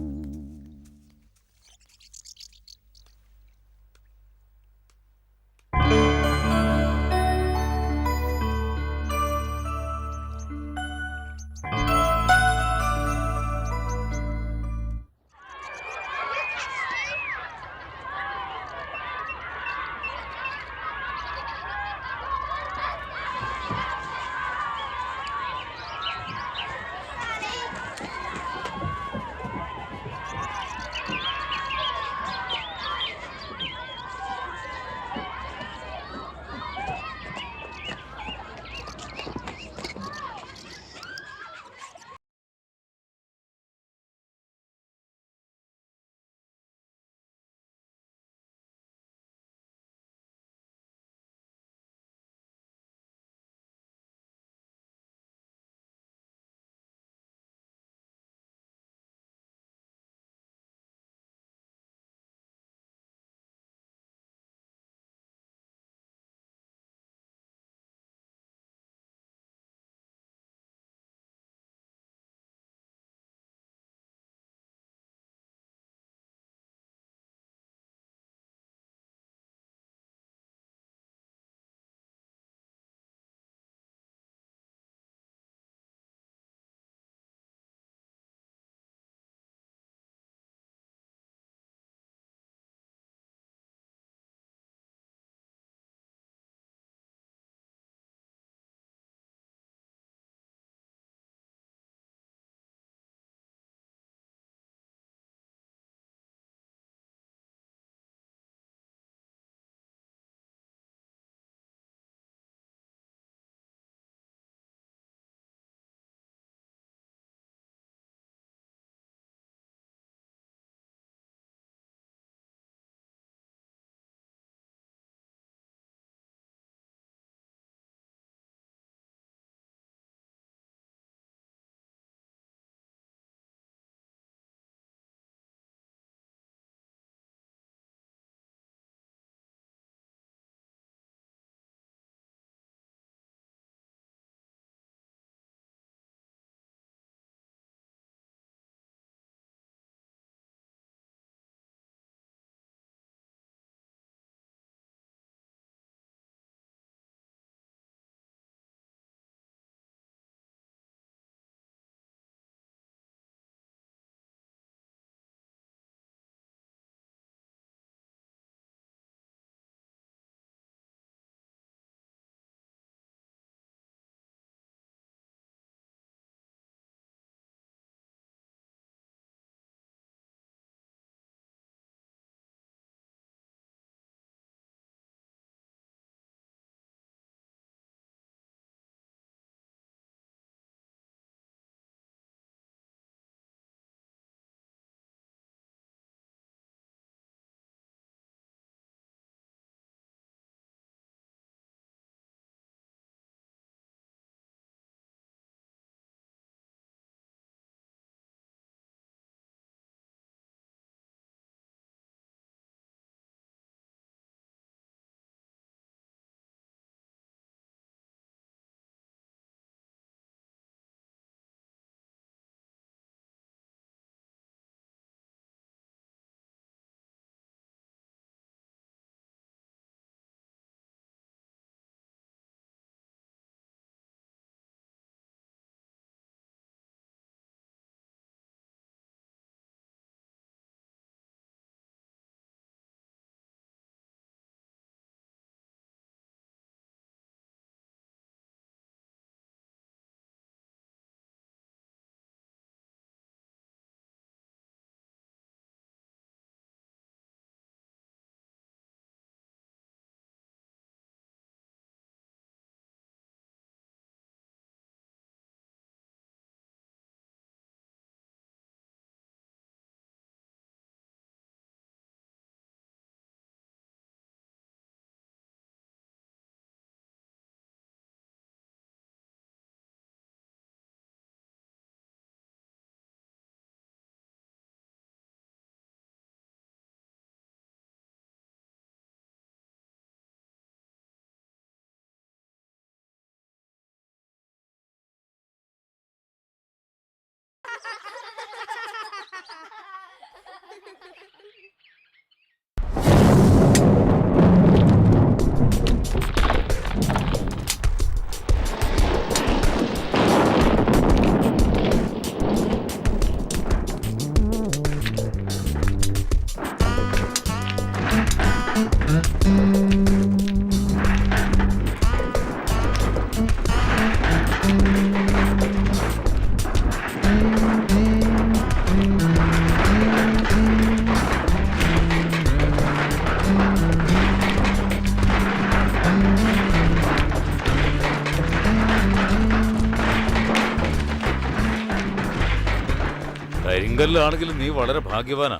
കരിങ്കല്ലാണെങ്കിലും നീ വളരെ ഭാഗ്യവാനാ.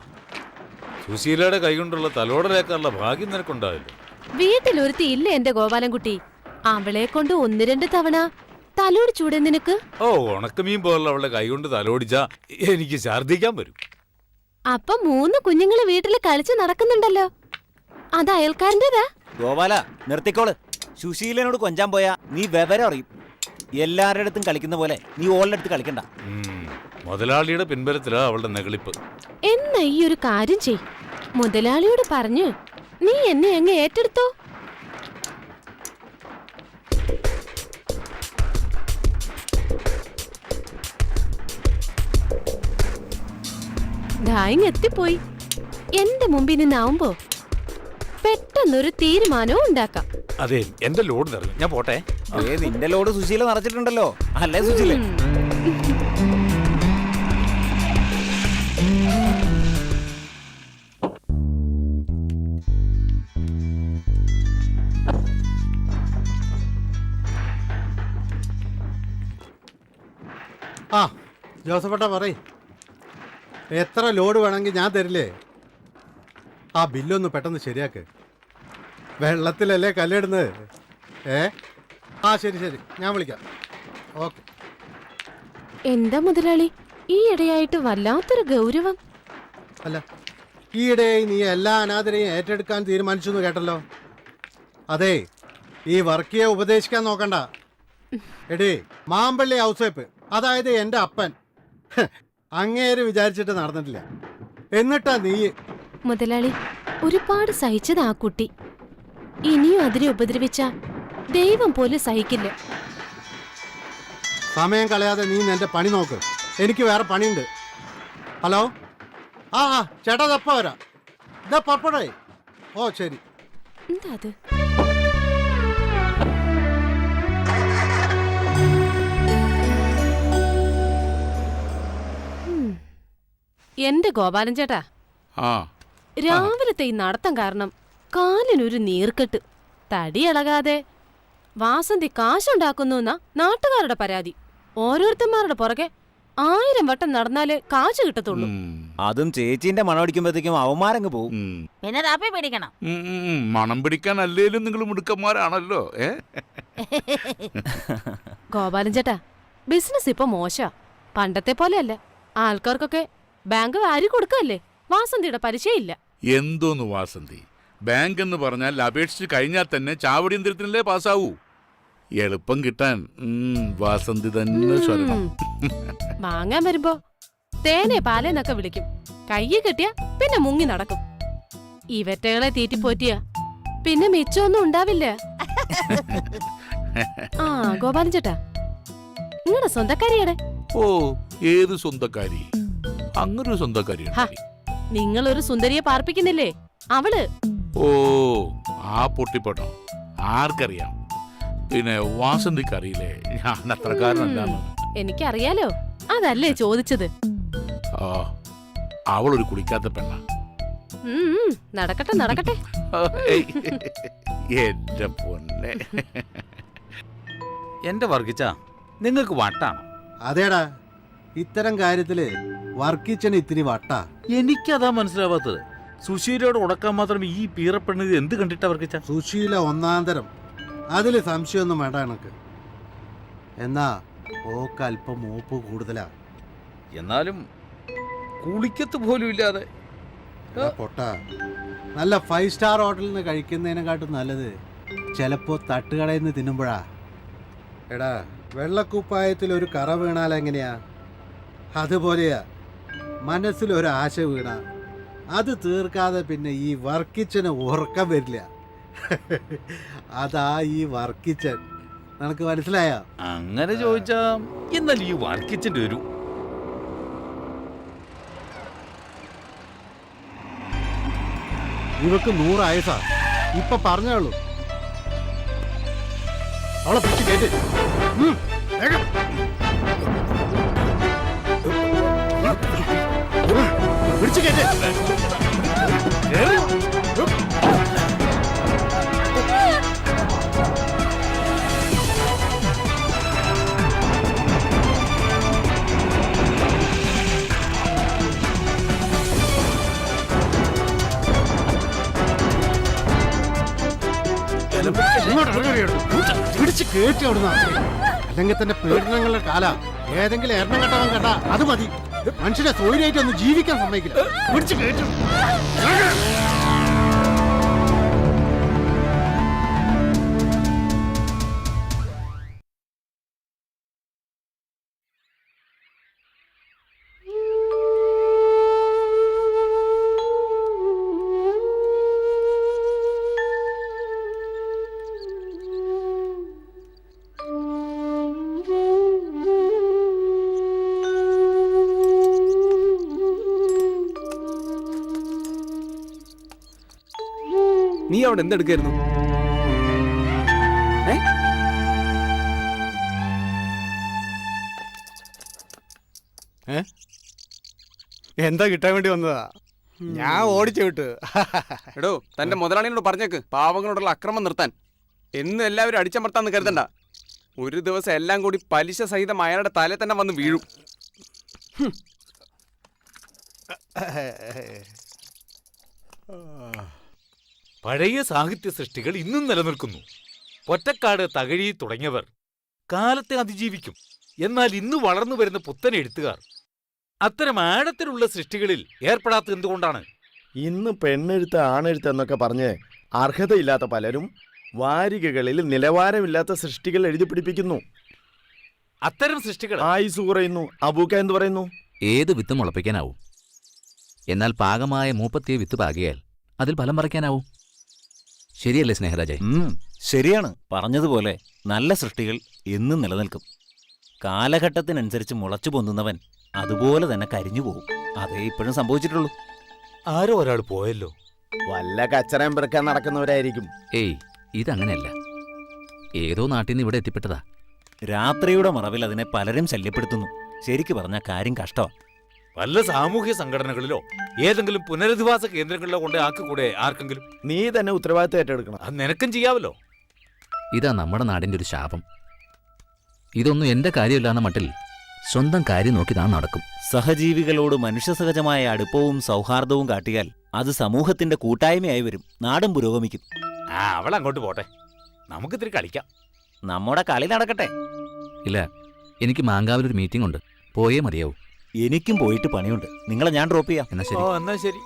സുശീലയുടെ കൈകൊണ്ടുള്ള തലോടലേക്കാനുള്ള ഭാഗ്യം നിനക്കുണ്ടായല്ലോ. വീട്ടിലൊരുത്തി ഇല്ല എന്റെ ഗോപാലൻകുട്ടി. അവളെ കൊണ്ട് 1-2 തവണ തലോടിച്ചൂടെ നിനക്ക്? ഓ, ഉണക്കമീൻ പോലുള്ള അവളുടെ കൈകൊണ്ട് തലോടിച്ചാ എനിക്ക് ഛർദ്ദിക്കാൻ വരും. അപ്പൊ 3 കുഞ്ഞുങ്ങള് വീട്ടില് കളിച്ച് നടക്കുന്നുണ്ടല്ലോ. അത് അയൽക്കാരൻ്റെതാ. ഗോപാല നിർത്തിക്കോള്. സുശീലനോട് കൊഞ്ചാൻ പോയാ നീ വിവരം അറിയും. എല്ലാവരുടെ അടുത്തും കളിക്കുന്ന പോലെ നീ ഓളുടെ അടുത്ത് കളിക്കണ്ട. മുതലാളിയുടെ പിൻബലത്തിലാ അവളുടെ നെകളിപ്പ്. എന്നാ ഈ ഒരു കാര്യം ചെയ്, മുതലാളിയോട് പറഞ്ഞു നീ എന്നെ അങ്ങ് ഏറ്റെടുത്തോ. ഡായിങ് എത്തിപ്പോയി. എന്റെ മുമ്പിൽ നിന്നാവുമ്പോ പെട്ടെന്നൊരു തീരുമാനവും ഉണ്ടാക്കാം. അതെ, എന്റെ ലോഡ് നിറഞ്ഞു, ഞാൻ പോട്ടെ. നിന്റെ ലോഡ് സുശീല നിറച്ചിട്ടുണ്ടല്ലോ, അല്ലേ സുശീല? ആ ജോസഫേട്ടാ പറയ്, എത്ര ലോഡ് വേണമെങ്കിൽ ഞാൻ തരില്ലേ? ആ ബില്ലൊന്ന് പെട്ടെന്ന് ശരിയാക്ക്. വെള്ളത്തിലല്ലേ കല്ലിടുന്നത്? ആ ശരി ശരി, ഞാൻ വിളിക്കാം. ഓക്കെ. എന്താ മുതലാളി ഈ ഇടയായിട്ട് വല്ലാത്തൊരു ഗൗരവം? അല്ല, ഈയിടെ നീ എല്ലാ അനാഥരെയും ഏറ്റെടുക്കാൻ തീരുമാനിച്ചു എന്ന് കേട്ടല്ലോ. അതെ, ഈ വർക്കിയെ ഉപദേശിക്കാൻ നോക്കണ്ട. എടേ, മാമ്പള്ളി ഔസേപ്പ്, അതായത് എൻ്റെ അപ്പൻ, അങ്ങേര് വിചാരിച്ചിട്ട് നടന്നിട്ടില്ല. എന്നിട്ടാ നീ. മുതലാളി, ഒരുപാട് സഹിച്ചത് ആ കുട്ടി. ഇനിയും അതിനെ ഉപദ്രവിച്ച ദൈവം പോലും സഹിക്കില്ല. സമയം കളയാതെ നീ നിന്റെ പണി നോക്ക്, എനിക്ക് വേറെ പണിയുണ്ട്. ഹലോ, ആ ചേട്ടാ, തപ്പ വരാം. ഇതാ പപ്പടേ. ഓ ശരി. എന്താ അത്? എന്റെ ഗോപാലൻ ചേട്ടാ, രാവിലത്തെ ഈ നടത്തം കാരണം കാലിനൊരു നീർക്കെട്ട്. തടി ഇളകാതെ വാസന്തി കാശുണ്ടാക്കുന്നു എന്നാ നാട്ടുകാരുടെ പരാതി. ഓരോരുത്തന്മാരുടെ പുറകെ 1000 വട്ടം നടന്നാലേ കാശ് കിട്ടത്തുള്ളൂ. അതും ചേച്ചീന്റെ മണം അടിക്കുമ്പോഴത്തേക്കും അവന്മാരങ്ങ് പോവും. പിന്നെ താപ്പി പിടിക്കണം. മണം പിടിക്കാൻ അല്ലേലും നിങ്ങൾ മിടുക്കന്മാരാണല്ലോ. ഗോപാലൻ ചേട്ടാ, ബിസിനസ് ഇപ്പൊ മോശ. പണ്ടത്തെ പോലെയല്ല. ആൾക്കാർക്കൊക്കെ ബാങ്ക് വാരി കൊടുക്കല്ലേ. വാസന്തിയുടെ പരിചയമില്ല. എന്തോന്ന് വാസന്തി? ബാങ്ക് എന്ന് പറഞ്ഞാൽ അപേക്ഷിച്ച് കഴിഞ്ഞാൽ തന്നെ ചാവടിയന്ത്രത്തിനല്ലേ പാസ്സാവൂ. എളുപ്പം കിട്ടാൻ വാസന്തി തന്നെ സ്വരണം. വാങ്ങാൻ വരുമ്പോ തേനെ പാലേന്നൊക്കെ വിളിക്കും. കയ്യെ കെട്ടിയ പിന്നെ മുങ്ങി നടക്കും. ഇവറ്റകളെ തീറ്റിപ്പോറ്റിയ പിന്നെ മിച്ചമൊന്നും ഉണ്ടാവില്ല. ആ ഗോപാലൻ ചേട്ടാ, നിങ്ങളുടെ സ്വന്തക്കാരിയുടെ? ഓ, ഏത് സ്വന്തക്കാരി? അങ്ങനൊരു സ്വന്തക്കാരി? നിങ്ങളൊരു സുന്ദരിയെ പാർപ്പിക്കുന്നില്ലേ, അവള്. ഓ, ആ പൊട്ടിപ്പോട്ടോ, ആർക്കറിയാം. പിന്നെ വാസന്തിക്കറിയില്ലേ ഞാൻ അത്രക്കാരനല്ലാന്ന്? എനിക്കറിയാലോ, അതല്ലേ ചോദിച്ചത്. ആ, അവളൊരു കുളിക്കാത്ത പെണ്ണ. നടക്കട്ടെ നടക്കട്ടെ. എന്റെ പൊന്നെ. എന്റെ വർഗിച്ച നിങ്ങൾക്ക് വട്ടാണ്. അതേടാ, ഇത്തരം കാര്യത്തില് വർക്കിച്ചന് ഇത്തിരി വട്ടാ. എനിക്കതാ മനസ്സിലാവാത്തത്. സുശീലയോട് ഉടക്കാൻ മാത്രം ഈ പീറപ്പെണ്ണ എന്ത് കണ്ടിട്ടാ വർഗിച്ച? സുശീല ഒന്നാന്തരം, അതില് സംശയമൊന്നും വേണ്ട എനക്ക്. എന്നാ ഓക്ക് അല്പം മൂപ്പ് കൂടുതലാ. എന്നാലും കുളിക്കത്ത് പോലും ഇല്ലാതെ. പൊട്ട, നല്ല 5 സ്റ്റാർ ഹോട്ടലിൽ നിന്ന് കഴിക്കുന്നതിനെക്കാട്ടും നല്ലത് ചിലപ്പോ തട്ടുകടയിൽ നിന്ന് തിന്നുമ്പോഴാ. എടാ, വെള്ളക്കുപ്പായത്തിൽ ഒരു കറ വീണാൽ എങ്ങനെയാ, അതുപോലെയാ മനസ്സിലൊരു ആശ വീണ അത് തീർക്കാതെ പിന്നെ ഈ വർക്കിച്ചന് ഉറക്കം വരില്ല. അതാ ഈ വർക്കിച്ചൻ. നിനക്ക് മനസ്സിലായോ? അങ്ങനെ ചോദിച്ചാ എന്നാൽ ഈ വർക്കിച്ചന്റെ ഒരു ഇവക്ക് 100 ആയസാ. ഇപ്പൊ പറഞ്ഞോളൂ. അവളെ പിടിച്ച് കേട്ട്. വേഗം. പിടിച്ച് കേട്ട്. പിടിച്ച് കേട്ടി അവിടുന്ന്. അല്ലെങ്കിൽ തന്നെ പീഡനങ്ങളുടെ കാല ഏതെങ്കിലും എണ്ണം കെട്ടവൻ കേട്ടാ അത് മതി. മനുഷ്യനെ സൗകര്യമായിട്ട് ഒന്ന് ജീവിക്കാൻ സമ്മതിക്കില്ല. പിടിച്ച് കേട്ടു. നീ അവിടെ എന്തെടുക്കായിരുന്നു? എന്താ കിട്ടാൻ വേണ്ടി വന്നതാ? ഞാൻ ഓടിച്ചു വിട്ടു. എടോ, തന്റെ മുതലാളിയോട് പറഞ്ഞേക്ക് പാവങ്ങളോടുള്ള അക്രമം നിർത്താൻ. എന്നും എല്ലാവരും അടിച്ചമർത്താന്ന് കരുതണ്ട. ഒരു ദിവസം എല്ലാം കൂടി പലിശ സഹിതം അയാളുടെ തലേ തന്നെ വന്ന് വീഴും. പഴയ സാഹിത്യ സൃഷ്ടികൾ ഇന്നും നിലനിൽക്കുന്നു. പൊറ്റക്കാട്, തകഴി തുടങ്ങിയവർ കാലത്തെ അതിജീവിക്കും. എന്നാൽ ഇന്ന് വളർന്നു വരുന്ന പുത്തൻ എഴുത്തുകാർ അത്തരം ആഴത്തിലുള്ള സൃഷ്ടികളിൽ ഏർപ്പെടാത്തത് എന്തുകൊണ്ടാണ്? ഇന്ന് പെണ്ണെഴുത്ത് ആണെഴുത്ത് എന്നൊക്കെ പറഞ്ഞ് അർഹതയില്ലാത്ത പലരും വാരികകളിൽ നിലവാരമില്ലാത്ത സൃഷ്ടികൾ എഴുതി പിടിപ്പിക്കുന്നു. അത്തരം സൃഷ്ടികൾ ആയുസ് കുറയുന്നു. അബൂക്ക എന്ത് പറയുന്നു? ഏത് വിത്ത് മുളപ്പിക്കാനാവും, എന്നാൽ പാകമായ മൂപ്പത്തിയ വിത്ത് പാകിയാൽ അതിൽ ഫലം പറിക്കാനാവും. ശരിയല്ലേ സ്നേഹരാജേ? ശരിയാണ്. പറഞ്ഞതുപോലെ നല്ല സൃഷ്ടികൾ എന്നും നിലനിൽക്കും. കാലഘട്ടത്തിനനുസരിച്ച് മുളച്ചു പൊന്നുന്നവൻ അതുപോലെ തന്നെ കരിഞ്ഞു പോകും. അതേ ഇപ്പോഴും സംഭവിച്ചിട്ടുള്ളൂ. ആരോ ഒരാൾ പോയല്ലോ. വല്ല കച്ചറയും പെറുക്കാൻ നടക്കുന്നവരായിരിക്കും. ഏയ്, ഇതങ്ങനെയല്ല. ഏതോ നാട്ടിൽ നിന്ന് ഇവിടെ എത്തിപ്പെട്ടതാ. രാത്രിയുടെ മറവിൽ അതിനെ പലരും ശല്യപ്പെടുത്തുന്നു. ശരിക്കു പറഞ്ഞ കാര്യം കഷ്ടമാണ്. വല്ല സാമൂഹ്യ സംഘടനകളിലോ ഏതെങ്കിലും പുനരധിവാസ കേന്ദ്രങ്ങളിലോ കൊണ്ട് ആക്കിക്കൂടെ ആർക്കെങ്കിലും? നീ തന്നെ ഉത്തരവാദിത്തം ഏറ്റെടുക്കണം. അത് നിനക്കും ചെയ്യാവല്ലോ. ഇതാ നമ്മുടെ നാടിൻ്റെ ഒരു ശാപം. ഇതൊന്നും എൻ്റെ കാര്യമില്ലാന്ന മട്ടിൽ സ്വന്തം കാര്യം നോക്കി താൻ നടക്കും. സഹജീവികളോട് മനുഷ്യസഹജമായ അടുപ്പവും സൗഹാർദ്ദവും കാട്ടിയാൽ അത് സമൂഹത്തിന്റെ കൂട്ടായ്മയായി വരും. നാടും പുരോഗമിക്കും. അവൾ അങ്ങോട്ട് പോട്ടെ, നമുക്കിത്തിരി കളിക്കാം. നമ്മുടെ കളി നടക്കട്ടെ. ഇല്ല, എനിക്ക് മാങ്കാവിലൊരു മീറ്റിംഗ് ഉണ്ട്, പോയേ മതിയാവും. എനിക്കും പോയിട്ട് പണിയുണ്ട്. നിങ്ങളെ ഞാൻ ഡ്രോപ്പ് ചെയ്യാം. എന്നാ ശരി. എന്നാ ശരി.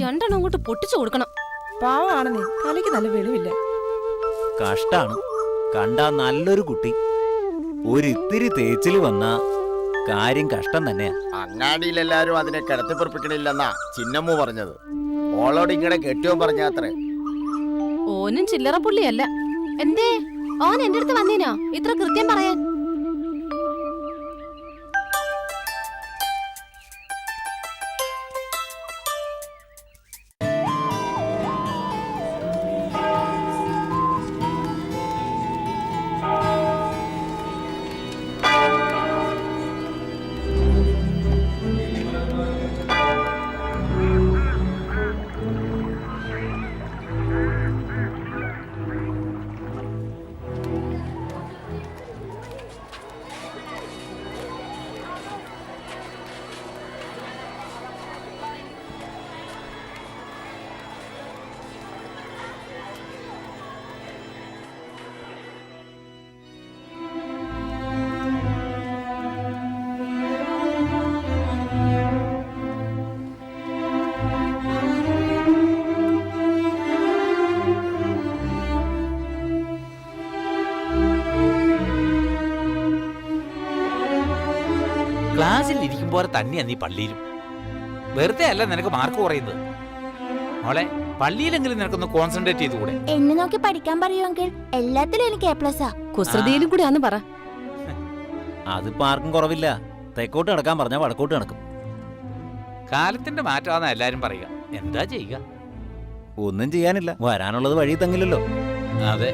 രണ്ടെണ്ണം അങ്ങോട്ട് പൊട്ടിച്ചു കൊടുക്കണം. പാവാണെന്നേ, തലയ്ക്ക് നല്ല വെളിവില്ല. കഷ്ടാണ്. കണ്ടാ നല്ലൊരു കുട്ടി ഒരിത്തിരി തേച്ചില് വന്ന കാര്യം കഷ്ടം തന്നെയാ. അങ്ങാടിയിലെല്ലാരും അതിനെ കിടത്തിപ്പുറപ്പിക്കണില്ലെന്നാ ചിന്നമ്മു പറഞ്ഞത്. ഓളോട് ഇങ്ങടെ കെട്ടിയോ പറഞ്ഞാത്രേ. ഓനും ചില്ലറ പുള്ളിയല്ല. എന്തേ ഓൻ എന്റെ അടുത്ത് വന്നേനോ ഇത്ര കൃത്യം പറയാൻ? പോലെ തന്നെയാ നീ പള്ളിയിലും. വെറുതെ അല്ല നിനക്ക് മാർക്ക് കുറയുന്നത്. മോളെ, പള്ളിയിലെങ്കിലും നിനക്കൊന്ന് കോൺസെൻട്രേറ്റ് ചെയ്തുകൂടെ? എന്നെ നോക്കി പഠിക്കാൻ പറയുമെങ്കിൽ എല്ലാത്തിലും എനിക്ക് A+. കുസൃതിയിലും കൂടി ആന്ന് പറ. അതിപ്പോ ആർക്കും കുറവില്ല. തെക്കോട്ട് നടക്കാൻ പറഞ്ഞാൽ വടക്കോട്ട് നടക്കും. കാലത്തിന്റെ മാറ്റമാണെന്ന് എല്ലാരും പറയുക. എന്താ ചെയ്യുക? ഒന്നും ചെയ്യാനില്ല. വരാനുള്ളത് വഴി തങ്ങില്ലല്ലോ. അതെ.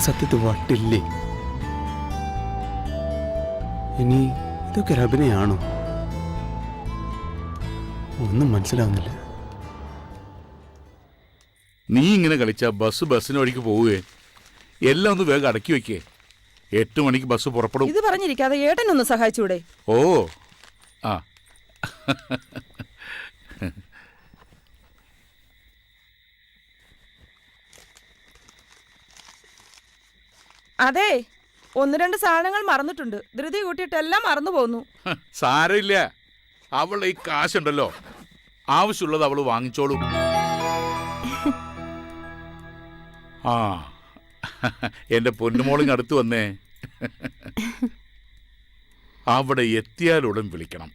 സത്യത്തിൽ വട്ടില്ലേ? ഇനി ഇതൊക്കെ ഒരു അഭിനയാണോ? ഒന്നും മനസ്സിലാവുന്നില്ല. നീ ഇങ്ങനെ കളിച്ചാ ബസ്സിന് വഴിക്ക് പോവുകയെ. എല്ലാം ഒന്ന് വേഗം അടക്കി വെക്കേ. 8 മണിക്ക് ബസ് പുറപ്പെടും. ഇത് പറഞ്ഞിരിക്കാതെ ഏട്ടനൊന്ന് സഹായിച്ചൂടെ? ഓ ആ അതെ, 1-2 സാധനങ്ങൾ മറന്നിട്ടുണ്ട്. ധൃതി കൂട്ടിയിട്ട് എല്ലാം മറന്നു പോന്നു. സാരമില്ല. അവളുടെ ഈ കാശുണ്ടല്ലോ, ആവശ്യമുള്ളത് അവള് വാങ്ങിച്ചോളും. ആ എന്റെ പൊന്നുമോളിങ് അടുത്ത് വന്നേ. അവിടെ എത്തിയാലുടൻ വിളിക്കണം.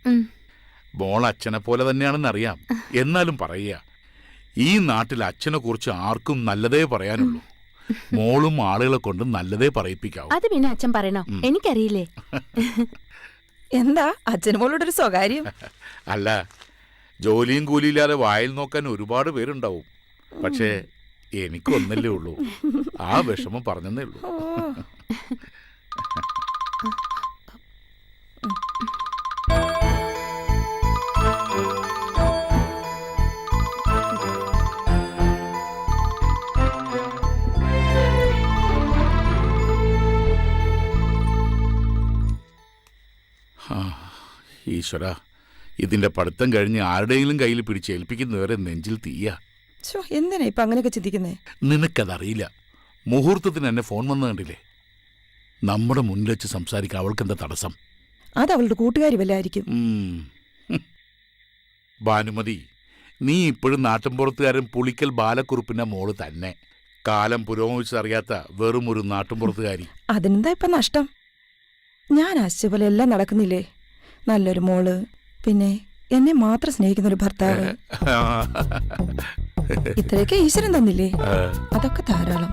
മോൾ അച്ഛനെ പോലെ തന്നെയാണെന്ന് അറിയാം. എന്നാലും പറയുക, ഈ നാട്ടിൽ അച്ഛനെ കുറിച്ച് ആർക്കും നല്ലതേ പറയാനുള്ളൂ. മോളും ആളുകളെ കൊണ്ട് നല്ലതേ പറയിപ്പിക്കാവൂ. അത് പിന്നെ അച്ഛൻ പറയണോ? എനിക്കറിയില്ലേ. എന്താ അച്ഛന് മോളോടൊരു സ്വകാര്യം? അല്ല, ജോലിയും കൂലിയില്ലാതെ വായിൽ നോക്കാൻ ഒരുപാട് പേരുണ്ടാവും. പക്ഷേ എനിക്കൊന്നല്ലേ ഉള്ളൂ. ആ വിഷമം പറഞ്ഞതേ ഉള്ളൂ. ഈശ്വര, ഇതിന്റെ പഠിത്തം കഴിഞ്ഞ് ആരുടെയെങ്കിലും കയ്യിൽ പിടിച്ചേൽപ്പിക്കുന്നവരെ നെഞ്ചിൽ തീയ. എന്തിനാ ഇപ്പൊ അങ്ങനെയൊക്കെ ചിന്തിക്കുന്നേ? നിനക്കതറിയില്ല. മുഹൂർത്തത്തിന് എന്നെ ഫോൺ വന്നു കണ്ടില്ലേ? നമ്മുടെ മുന്നിൽ വെച്ച് സംസാരിക്കാൻ അവൾക്കെന്താ തടസ്സം? അത് അവളുടെ കൂട്ടുകാരി വല്ലായിരിക്കും. ഭാനുമതി, നീ ഇപ്പോഴും നാട്ടിൻപുറത്തുകാരൻ പുളിക്കൽ ബാലക്കുറുപ്പിന്റെ മോള് തന്നെ. കാലം പുരോഗമിച്ചറിയാത്ത വെറും ഒരു നാട്ടിൻപുറത്തുകാരി. അതിനെന്താ ഇപ്പൊ നഷ്ടം? ഞാൻ ആശിച്ച പോലെ എല്ലാം നടക്കുന്നില്ലേ? നല്ലൊരു മോള്, പിന്നെ എന്നെ മാത്രം സ്നേഹിക്കുന്ന ഒരു ഭർത്താവ്. ഇത്രയൊക്കെ ഈശ്വരൻ തന്നില്ലേ? അതൊക്കെ ധാരാളം.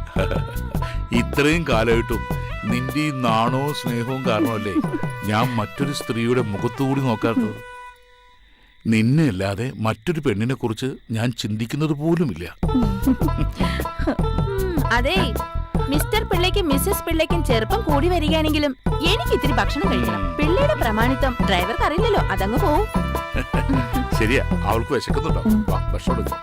ഇത്രയും കാലമായിട്ടും നിന്റെ ഈ നാണവും സ്നേഹവും കാരണമല്ലേ ഞാൻ മറ്റൊരു സ്ത്രീയുടെ മുഖത്തുകൂടി നോക്കാത്തത്. നിന്നെ അല്ലാതെ മറ്റൊരു പെണ്ണിനെ കുറിച്ച് ഞാൻ ചിന്തിക്കുന്നത് പോലുമില്ല. അതെ, മിസ്റ്റർ പിള്ളയ്ക്കും മിസ്സസ് പിള്ളയ്ക്കും ചെറുപ്പം കൂടി വരികയാണെങ്കിലും എനിക്ക് ഇത്തിരി ഭക്ഷണം കഴിക്കണം. പിള്ളയുടെ പ്രമാണിത്വം ഡ്രൈവർക്ക് അറിയില്ലല്ലോ, അതങ്ങ് പോവും. ശരിയാ, അവൾക്ക് വിശക്കുന്നുണ്ടോ? ഭക്ഷണം എടുക്കാം.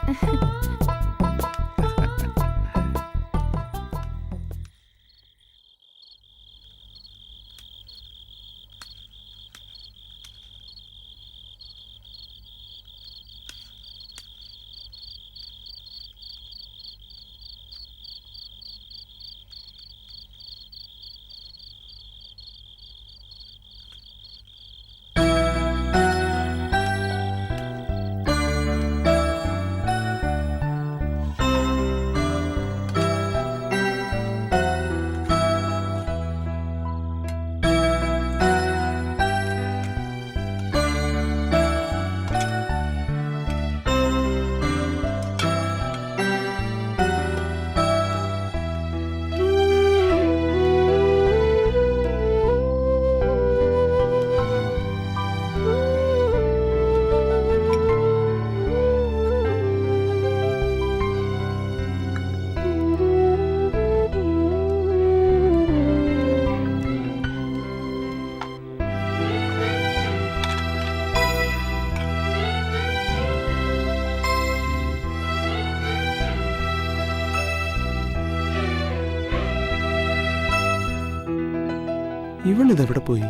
ഇവളിതെവിടെ പോയി?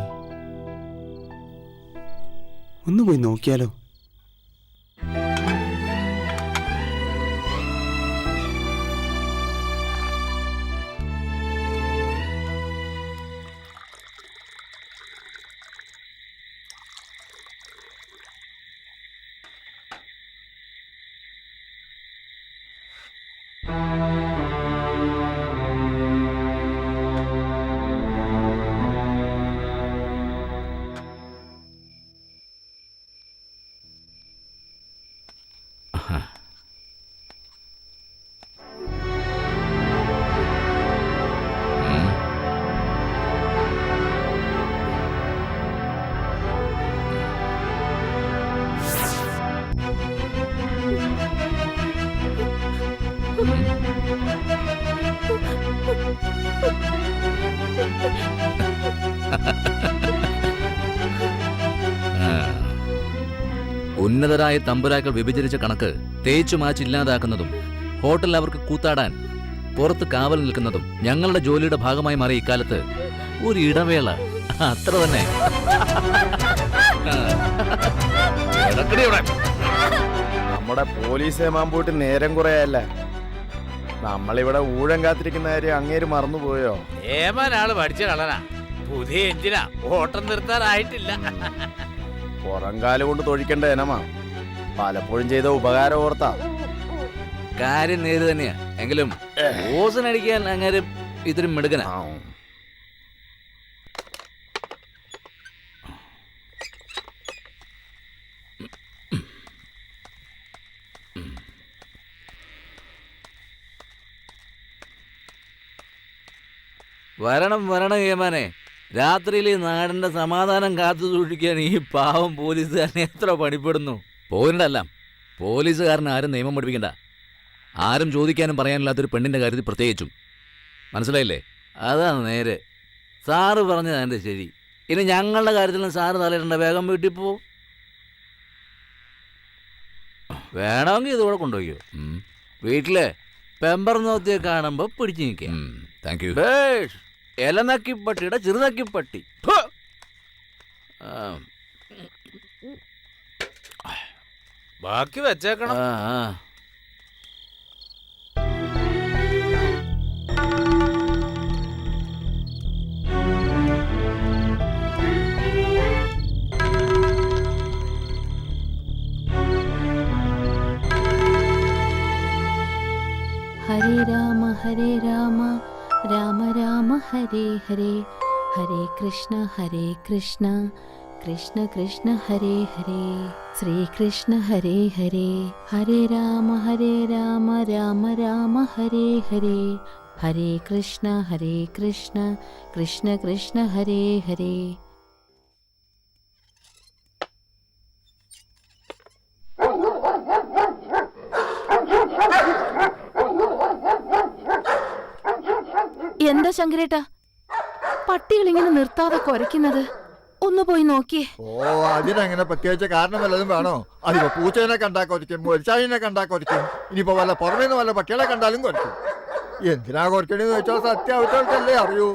ഒന്ന് പോയി നോക്കിയാലോ? ഉന്നതരായ തമ്പുരാക്കൾ വിഭജിച്ച കണക്ക് തേച്ചു മാച്ചില്ലാതാക്കുന്നതും ഹോട്ടലിൽ അവർക്ക് കൂത്താടാൻ പുറത്ത് കാവൽ നിൽക്കുന്നതും ഞങ്ങളുടെ ജോലിയുടെ ഭാഗമായി മാറിയ ഇക്കാലത്ത് ഒരു ഇടവേള അത്ര തന്നെ. നമ്മുടെ പോലീസ് ഏമാൻ പോയിട്ട് നേരം കുറയല്ല. നമ്മളിവിടെ ഊഴം കാത്തിരിക്കുന്ന കാര്യം അങ്ങേര് മറന്നുപോയോ? ഏമാനാള് പഠിച്ച കളനാ. പുതിയ എഞ്ചിനാ, ഓട്ടം നിർത്താറായിട്ടില്ല. പുറംകാല് കൊണ്ട് തൊഴിക്കേണ്ട ഇനമാ. പലപ്പോഴും ചെയ്ത ഉപകാരം ഓർത്താ. കാര്യം നേര് തന്നെയാ. എങ്കിലും ഓസനടിക്കാൻ അങ്ങനെ ഇത്തിരി മിടുക്കനാ. വരണം വരണം ഏമാനെ. രാത്രിയിൽ ഈ നാടിന്റെ സമാധാനം കാത്തു സൂക്ഷിക്കാൻ ഈ പാവം പോലീസുകാരൻ എത്ര പണിപ്പെടുന്നു. പോരിണ്ടല്ല, പോലീസുകാരന് ആരും നിയമം പഠിപ്പിക്കണ്ട. ആരും ചോദിക്കാനും പറയാനില്ലാത്തൊരു പെണ്ണിന്റെ കാര്യത്തിൽ പ്രത്യേകിച്ചും. മനസ്സിലായില്ലേ? അതാണ് നേരെ. സാറ് പറഞ്ഞതാണ് ശരി. ഇനി ഞങ്ങളുടെ കാര്യത്തിലും സാറ് തലയിടണ്ട. വേഗം വീട്ടിൽ പോ. വേണമെങ്കിൽ ഇതുകൂടെ കൊണ്ടുപോയോ. വീട്ടിലെ പെമ്പർ നോത്തിയെ കാണുമ്പോ പിടിച്ചു നിൽക്കാം. Thank you. എലനക്കിപ്പട്ടിയുടെ ചെറുനക്കിപ്പട്ടി. ബാക്കി വെച്ചേക്കണം. ഹരേ രാമ രാമ രാമ ഹരേ ഹരേ, ഹരേ കൃഷ്ണ കൃഷ്ണ കൃഷ്ണ ഹരേ ഹരേ, ശ്രീകൃഷ്ണ ഹരേ ഹരേ. ഹരേ രാമ രാമ രാമ ഹരേ ഹരേ, ഹരേ കൃഷ്ണ കൃഷ്ണ കൃഷ്ണ ഹരേ ഹരേ. എന്താ ശങ്കരേട്ടാ പട്ടികൾ ഇങ്ങനെ നിർത്താതെ കുരയ്ക്കുന്നത്? ഒന്ന് പോയി നോക്കിയേ. ഓ, അതിനങ്ങനെ പ്രത്യേകിച്ച് കാരണം വല്ലതും വേണോ? അതിപ്പോ പൂച്ചേനെ കണ്ടാ കൊരയ്ക്കും, മൊരിച്ചാഴിനെ കണ്ടാ കൊരയ്ക്കും, ഇനിയിപ്പോ വല്ല പുറമേ നിന്ന് വല്ല പട്ടികളെ കണ്ടാലും കൊരയ്ക്കും. എന്തിനാ കൊരയ്ക്കണെന്ന് വെച്ചാൽ സത്യാവസ്ഥകൾക്കല്ലേ അറിയൂ.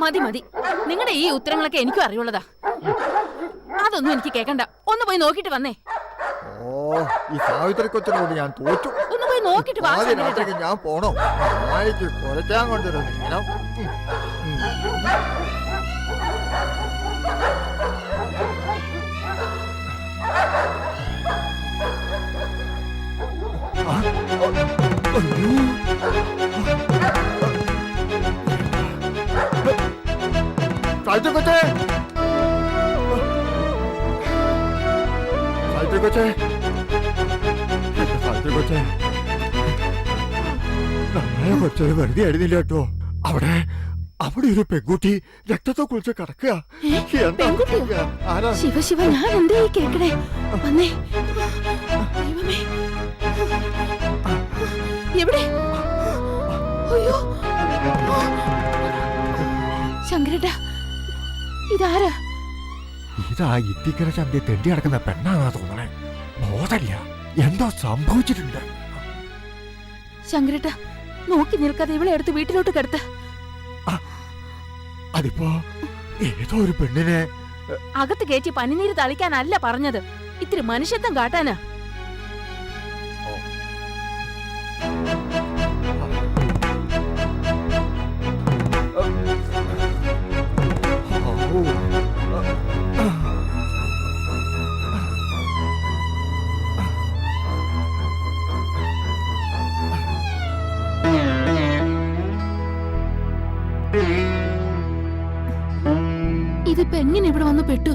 മതി മതി, നിങ്ങളുടെ ഈ ഉത്തരങ്ങളൊക്കെ എനിക്കും അറിയുള്ളതാ. അതൊന്നും എനിക്ക് കേക്കണ്ട. ഒന്ന് പോയി നോക്കിട്ട് വന്നേ. ഓ, ഈ സാവിത്രി കൊച്ചിനോട് ഞാൻ തോറ്റു. ഒന്ന് പോയി നോക്കിട്ട് വാ. രാത്രിക്ക് ഞാൻ പോണോ? നായിക്ക് കുറയ്ക്കാൻ കൊണ്ടുവരുന്നു ഇനം. സാവിത്രി കൊച്ചേ, സാവിത്രി കൊച്ചേ, സാവിത്രി കൊച്ചേ, നമ്മളെ കൊച്ചത് വെറുതെ ആയിരുന്നില്ല കേട്ടോ. അവിടെ ഒരു പെൺകുട്ടി രക്തത്തെ കുറിച്ച് കിടക്കുക. ശിവ ഞാൻ എന്താ ഈ കേക്കണേ? വന്നേ. എവിടെ? അയ്യോ ശങ്കരേട്ടാ, ഇതാരാ? ഇതാ ഇത്തിക്കര ചന്തി തെണ്ടി കിടക്കുന്ന പെണ്ണാന്നാ തോന്നണേ. ബോധമില്ല, എന്തോ സംഭവിച്ചിട്ടുണ്ട്. ശങ്കരേട്ടാ, നോക്കി നിൽക്കാതെ ഇവളെ എടുത്ത് വീട്ടിലോട്ട് കിടത്ത്. അതിപ്പോ ഏതോ ഒരു പെണ്ണിനെ അകത്ത് കയറ്റി പനിനീര് തളിക്കാനല്ല പറഞ്ഞത്, ഇത്തിരി മനുഷ്യത്വം കാട്ടാനാ. ഇതിപ്പോ എങ്ങനെ ഇവിടെ വന്ന് പെട്ടു?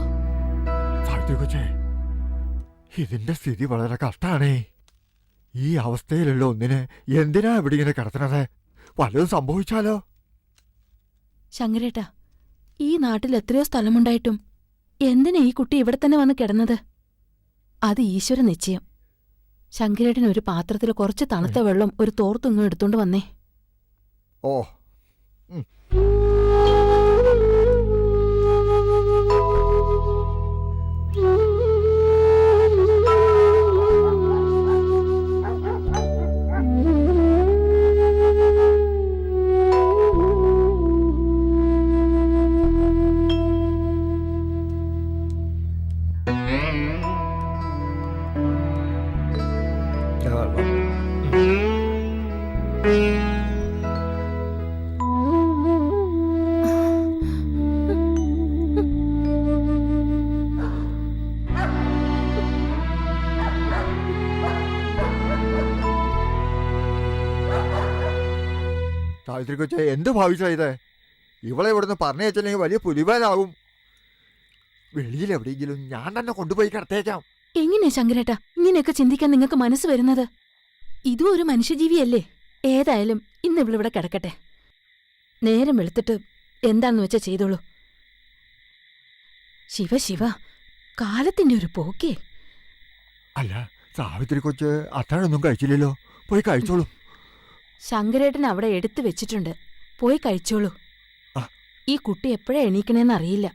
കൊച്ചേ, ഇതിന്റെ സ്ഥിതി വളരെ കഷ്ടാണേ. ഈ അവസ്ഥയിലുള്ള ഒന്നിനെ എന്തിനാ ഇവിടെ ഇങ്ങനെ കിടത്തണത്? വല്ലതും സംഭവിച്ചാലോ? ശങ്കരേട്ടാ, ഈ നാട്ടിൽ എത്രയോ സ്ഥലമുണ്ടായിട്ടും എന്തിനാ ഈ കുട്ടി ഇവിടെ തന്നെ വന്ന് കിടന്നത്? അത് ഈശ്വര നിശ്ചയം. ശങ്കരേട്ടൻ ഒരു പാത്രത്തിൽ കുറച്ച് തണുത്ത വെള്ളം ഒരു തോർത്തുങ്ങും എടുത്തോണ്ട് വന്നേ. ഓ, സാവിത്രി കൊച്ചേ, എന്ത് ഭാവിച്ചാ ഇത്? ഇവളെ ഇവിടുന്ന് പറഞ്ഞയച്ചില്ലെങ്കിൽ വലിയ പുലിവാലാവും. വെളിയിൽ എവിടെയെങ്കിലും ഞാൻ തന്നെ കൊണ്ടുപോയി കിടത്തേക്കാം. എങ്ങനെയാ ശങ്കരേട്ടാ ഇങ്ങനെയൊക്കെ ചിന്തിക്കാൻ നിങ്ങൾക്ക് മനസ്സ് വരുന്നത്? ഇതും ഒരു മനുഷ്യജീവിയല്ലേ? ഏതായാലും ഇന്ന് ഇവളിവിടെ കിടക്കട്ടെ. നേരം വെളുത്തിട്ട് എന്താന്ന് വെച്ചാ ചെയ്തോളൂ. ശിവ ശിവ, കാലത്തിന്റെ ഒരു പോക്കേ. അല്ല, സാവിത്രി കൊച്ച് അത്താഴൊന്നും കഴിച്ചില്ലല്ലോ, പോയി കഴിച്ചോളൂ. ശങ്കരേട്ടൻ അവിടെ എടുത്തു വെച്ചിട്ടുണ്ട്, പോയി കഴിച്ചോളൂ. ഈ കുട്ടി എപ്പോഴാ എണീക്കണേന്ന് അറിയില്ല.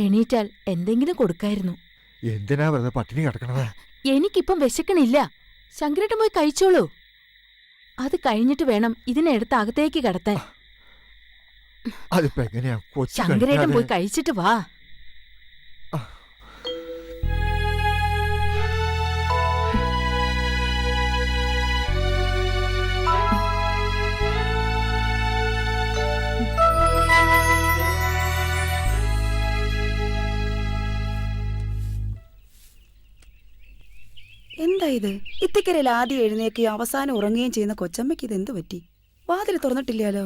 എണീറ്റാൽ എന്തെങ്കിലും കൊടുക്കായിരുന്നു. എന്തിനാ വെറുതെ പട്ടിണി കിടക്കണത്? എനിക്കിപ്പം വിശക്കണില്ല. ശങ്കരേട്ടൻ പോയി കഴിച്ചോളൂ. അത് കഴിഞ്ഞിട്ട് വേണം ഇതിനെ എടുത്ത് അകത്തേക്ക് കിടത്താൻ. അതിപ്പോ എങ്ങനെയാ? ശങ്കരേട്ടൻ പോയി കഴിച്ചിട്ട് വാ. എന്താ ഇത്? ഇത്തിക്കരയിൽ ആദ്യം എഴുന്നേക്കുകയും അവസാനം ഉറങ്ങുകയും ചെയ്യുന്ന കൊച്ചമ്മയ്ക്ക് ഇത് എന്ത് പറ്റി? വാതിൽ തുറന്നിട്ടില്ലല്ലോ.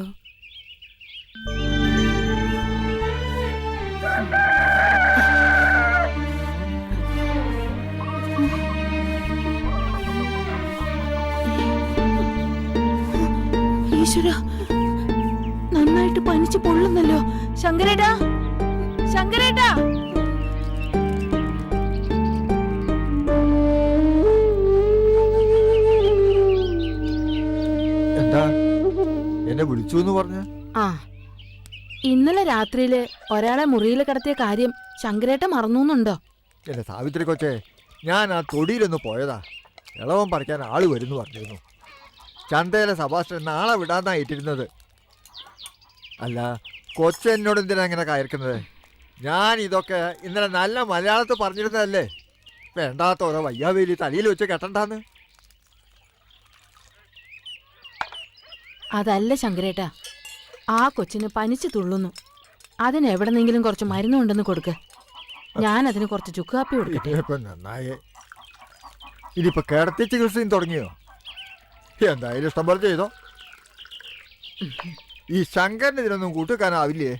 ഈശ്വര, നന്നായിട്ട് പനിച്ചു പൊള്ളുന്നല്ലോ. ശങ്കരേട്ടാ, ശങ്കരേട്ടാ. എന്നെ വിളിച്ചു എന്ന് പറഞ്ഞ? ആ, ഇന്നലെ രാത്രിയില് ഒരാളെ മുറിയിൽ കിടത്തിയ കാര്യം ശങ്കരേട്ടൻ മറന്നുണ്ടോ? എന്റെ സാവിത്രി കൊച്ചേ, ഞാൻ ആ തൊടിയിലൊന്ന് പോയതാ. ഇളവൻ പറിക്കാൻ ആള് വരുന്നു പറഞ്ഞിരുന്നു. ചന്തയിലെ സഭാഷണൻ നാളെ വിടാന്നാ ഏറ്റിരുന്നത്. അല്ല, കൊച്ചെന്നോട് എന്തിനാ അങ്ങനെ കയർക്കുന്നത്? ഞാൻ ഇതൊക്കെ ഇന്നലെ നല്ല മലയാളത്തിൽ പറഞ്ഞിരുന്നതല്ലേ. വേണ്ടാത്ത ഓരോ വയ്യാവേലി തലയിൽ വെച്ച് കെട്ടണ്ടാന്ന്. അതല്ല ശങ്കരേട്ടാ, ആ കൊച്ചിന് പനിച്ചു തുള്ളുന്നു. അതിന് എവിടെന്നെങ്കിലും കുറച്ച് മരുന്നുണ്ടെന്ന് കൊടുക്ക. ഞാൻ അതിന് കുറച്ച് ചുക്കാപ്പി കൊടുക്കട്ടെ. നന്നായേ. ഇനിയിപ്പോ കിടത്തി ചികിത്സയും തുടങ്ങിയോ? എന്തായാലും ഇഷ്ടം പോലെ ചെയ്തോ. ഈ ശങ്കരന് ഇതിനൊന്നും കൂട്ടുവെക്കാനാവില്ലേ?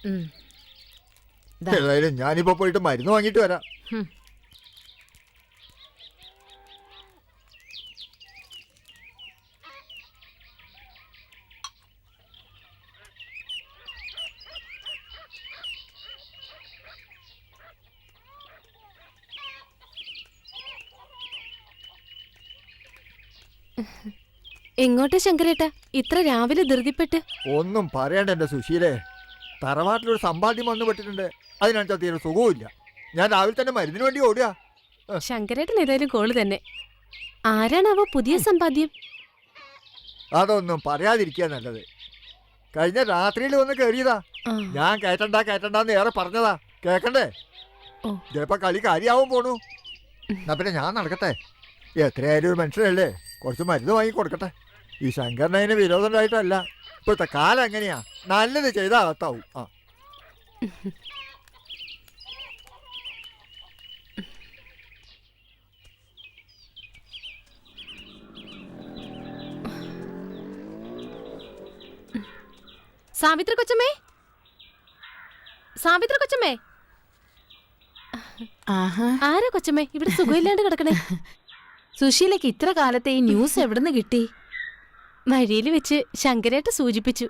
ഏതായാലും ഞാനിപ്പോ പോയിട്ട് മരുന്ന് വാങ്ങിയിട്ട് വരാം. എങ്ങോട്ടാ ശങ്കരേട്ടാ ഇത്ര രാവിലെ ധൃതിപ്പെട്ട്? ഒന്നും പറയണ്ട എന്റെ സുശീലേ. തറവാട്ടിലൊരു സമ്പാദ്യം വന്നു പെട്ടിട്ടുണ്ട്. അതിനനുസരിച്ച് തീരെ സുഖവുമില്ല. ഞാൻ രാവിലെ തന്നെ മരുന്നിന് വേണ്ടി ഓടുക. ശങ്കരേട്ടൻ ഏതായാലും കോള് തന്നെ. ആരാണാവോ പുതിയ സമ്പാദ്യം? അതൊന്നും പറയാതിരിക്കുക നല്ലത്. കഴിഞ്ഞ രാത്രിയിൽ വന്ന് കയറിയതാ. ഞാൻ കേറ്റണ്ടെന്ന് ഏറെ പറഞ്ഞതാ, കേക്കണ്ടേ? ചിലപ്പോ കളി കാര്യാവും പോണു. എന്നാ പിന്നെ ഞാൻ നടക്കട്ടെ. എത്രയായാലും ഒരു മനുഷ്യനല്ലേ, കുറച്ച് മരുന്ന് വാങ്ങി കൊടുക്കട്ടെ. ഈ ശങ്കരനതിന് വിരോധം ഉണ്ടായിട്ടല്ല. ഇപ്പോഴത്തെ കാലം എങ്ങനെയാ, നല്ലത് ചെയ്താൽ അകത്താവും. ആ സാവിത്രി കൊച്ചമ്മേ, സാവിത്രി കൊച്ചമ്മേ. ആരാ കൊച്ചമ്മേ ഇവിടെ സുഖമില്ലാണ്ട് കിടക്കണേ? സുശീലക്ക് ഇത്ര കാലത്തെ ഈ ന്യൂസ് എവിടുന്ന് കിട്ടി? വഴിയിൽ വെച്ച് ശങ്കരേട്ട സൂചിപ്പിച്ചു.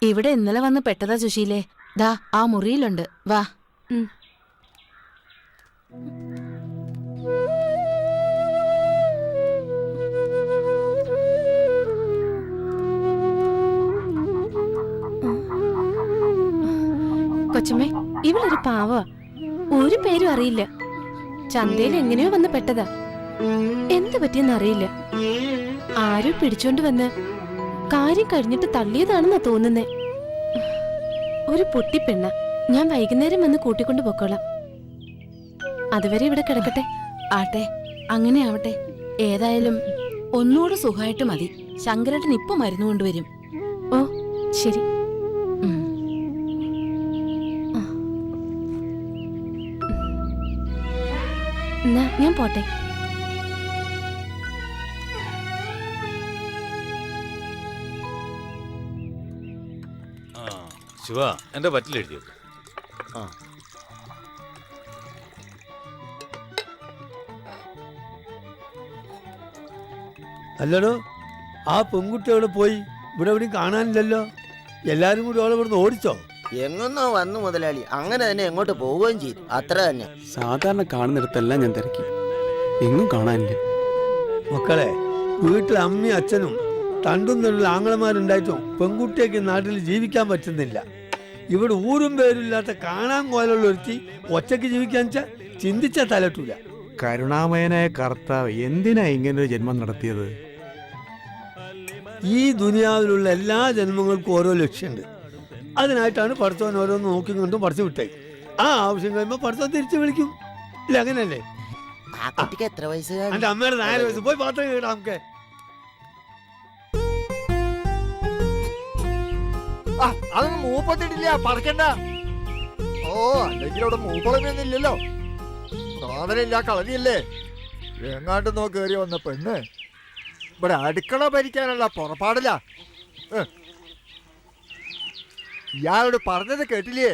ഇവിടെ ഇന്നലെ വന്ന് പെട്ടതാ സുശീലേ. ദാ ആ മുറിയിലുണ്ട്, വാ. കൊച്ചമ്മേ, ഇവളൊരു പാവ, ഒരു പേരും അറിയില്ല. ചന്തയിൽ എങ്ങനെയോ വന്ന് പെട്ടതാ. എന്ത് പറ്റിയെന്ന് അറിയില്ല. ആരും പിടിച്ചോണ്ട് വന്ന് കാര്യം കഴിഞ്ഞിട്ട് തള്ളിയതാണെന്നാ തോന്നുന്നേ. ഒരു പൊട്ടിപ്പെണ്ണ. ഞാൻ വൈകുന്നേരം വന്ന് കൂട്ടിക്കൊണ്ട് പൊക്കോളാം. അതുവരെ ഇവിടെ കിടക്കട്ടെ. ആട്ടെ, അങ്ങനെ ആവട്ടെ. ഏതായാലും ഒന്നുകൂടെ സുഖമായിട്ട് മതി. ശങ്കരേട്ടൻ ഇപ്പൊ മരുന്ന് കൊണ്ടുവരും. ഓ ശരി. എന്നാ ഞാൻ പോട്ടെ. ശിവ, എന്റെ പറ്റിലെഴുതിയത്. അല്ലടോ, ആ പെൺകുട്ടി അവിടെ പോയി? ഇവിടെ എവിടെയും കാണാനില്ലല്ലോ. എല്ലാരും കൂടി അവളെ ഇവിടുന്ന് ഓടിച്ചോ? എങ്ങൊന്നോ വന്നു മുതലാളി. അങ്ങനെ തന്നെ എങ്ങോട്ട് പോവുകയും ചെയ്തു, അത്ര തന്നെ. സാധാരണ കാണുന്നിടത്തെല്ലാം ഞാൻ തിരക്കി, എങ്ങും കാണാനില്ല. മക്കളെ, വീട്ടിൽ അമ്മയും അച്ഛനും തണ്ടും തണ്ടുള്ള ആങ്ങളമാരുണ്ടായിട്ടും പെൺകുട്ടിയൊക്കെ നാട്ടിൽ ജീവിക്കാൻ പറ്റുന്നില്ല. ഇവിടെ ഊരും പേരില്ലാത്ത കാണാൻ കോലുള്ള ഒരുത്തി ഒറ്റയ്ക്ക് ജീവിക്കാൻ ചിന്തിച്ചാൽ തലട്ടൂല. കരുണാമയനായ കർത്താവ് എന്തിനാ ഇങ്ങനൊരു ജന്മം നടത്തിയത്? ഈ ദുനിയാവിലുള്ള എല്ലാ ജന്മങ്ങൾക്കും ഓരോ ലക്ഷ്യമുണ്ട്. അതിനായിട്ടാണ് പഠിത്തവൻ ഓരോന്ന് നോക്കി കൊണ്ടും പഠിച്ചു വിട്ടേ. ആ ആവശ്യം കഴിയുമ്പോൾ പഠിത്തം തിരിച്ചു വിളിക്കും. ഇല്ല, അങ്ങനല്ലേ? എത്ര വയസ്സ്? എന്റെ അമ്മയുടെ 4 വയസ്സ്. പോയി പാത്രം കേടാ നമുക്ക്. അതൊന്നും മൂപ്പത്തിട്ടില്ല, പറക്കണ്ട. ഓ, അല്ലെങ്കിൽ അവിടെ മൂപ്പളമൊന്നുമില്ലല്ലോ. സാധനമില്ല, കളരിയല്ലേ. എങ്ങാണ്ട് നോക്കി കയറി വന്ന പെണ്ണ് ഇവിടെ അടുക്കള ഭരിക്കാനുള്ള പുറപ്പാടില്ല. ഇയാളോട് പറഞ്ഞത് കേട്ടില്ലേ?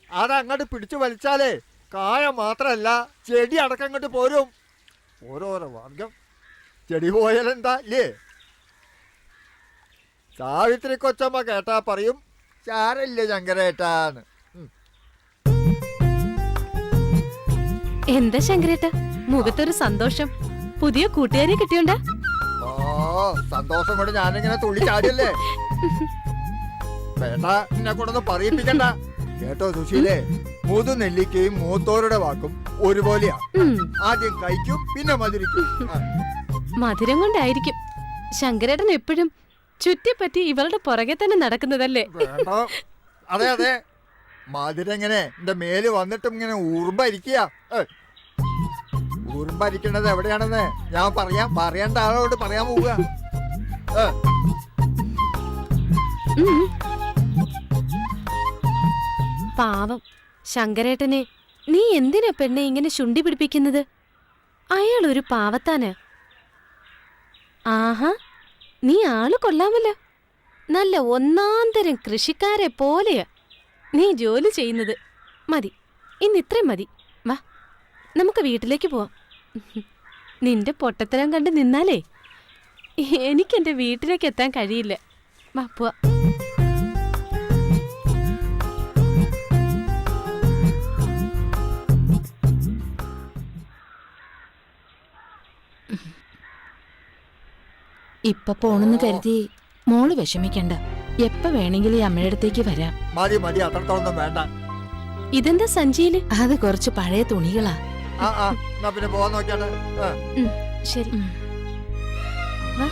അതങ്ങോട്ട് പിടിച്ചു വലിച്ചാലേ കായ മാത്രല്ല ചെടി അടക്കം അങ്ങോട്ട് പോരും. ഓരോരോ വർഗം. ചെടി പോയാലെന്താ ഇല്ലേ? സാവിത്രി കൊച്ചമ്മ കേട്ടാ പറയും ചാരല്ലേ ശങ്കരേട്ടാന്ന്. എന്താ ശങ്കരേട്ട മുഖത്തൊരു സന്തോഷം? പുതിയ കൂട്ടുകാരെ കിട്ടിയോണ്ടാ? ഓ, സന്തോഷം കൊണ്ട് ഞാനിങ്ങനെ തുള്ളി ചാടിയല്ലേ. വേണ്ട, എന്നെ കൊണ്ടൊന്നും പറയിപ്പിക്കണ്ട കേട്ടോ സുശീലേ. മൂതു നെല്ലിക്കയും മൂത്തോരുടെ വാക്കും ഒരുപോലെയാ. ആദ്യം കഴിക്കും, പിന്നെ മധുരിക്കും. മധുരം കൊണ്ടായിരിക്കും ശങ്കരേട്ടൻ എപ്പോഴും ചുറ്റിപ്പറ്റി ഇവളുടെ പുറകെ തന്നെ നടക്കുന്നതല്ലേ? വേണ്ട, അതെ അതെ. മധുരം ഇങ്ങനെ എന്റെ മേല് വന്നിട്ടും ഇങ്ങനെ ഊർമ്പരിക്കുക. ഊർമ്പരിക്കണത് എവിടെയാണെന്ന് ഞാൻ പറയേണ്ട ആളോട് പറയാൻ പോവുക. പാവം ശങ്കരേട്ടനെ നീ എന്തിനാ പെണ്ണെ ഇങ്ങനെ ശുണ്ടി പിടിപ്പിക്കുന്നത്? അയാൾ ഒരു പാവത്താന്. ആഹാ, നീ ആള് കൊള്ളാമല്ലോ. നല്ല ഒന്നാന്തരം കൃഷിക്കാരെ പോലെയാ നീ ജോലി ചെയ്യുന്നത്. മതി, ഇന്ന് ഇത്രയും മതി. വാ, നമുക്ക് വീട്ടിലേക്ക് പോവാം. നിന്റെ പൊട്ടത്തരം കണ്ട് നിന്നാലേ എനിക്കെന്റെ വീട്ടിലേക്ക് എത്താൻ കഴിയില്ല. വാ പോവാ. ഇപ്പൊ പോണെന്ന് കരുതി മോള് വിഷമിക്കണ്ട. എപ്പ വേണമെങ്കിലും ഈ അമ്മയുടെ അടുത്തേക്ക് വരാം. മതി മതി, അത്രത്തോളം വേണ്ട. ഇതെന്താ സഞ്ചിയില്? അത് കുറച്ച് പഴയ തുണികളാ. പിന്നെ പോവാൻ നോക്കിയാട്ടെ. ശരി. വാ.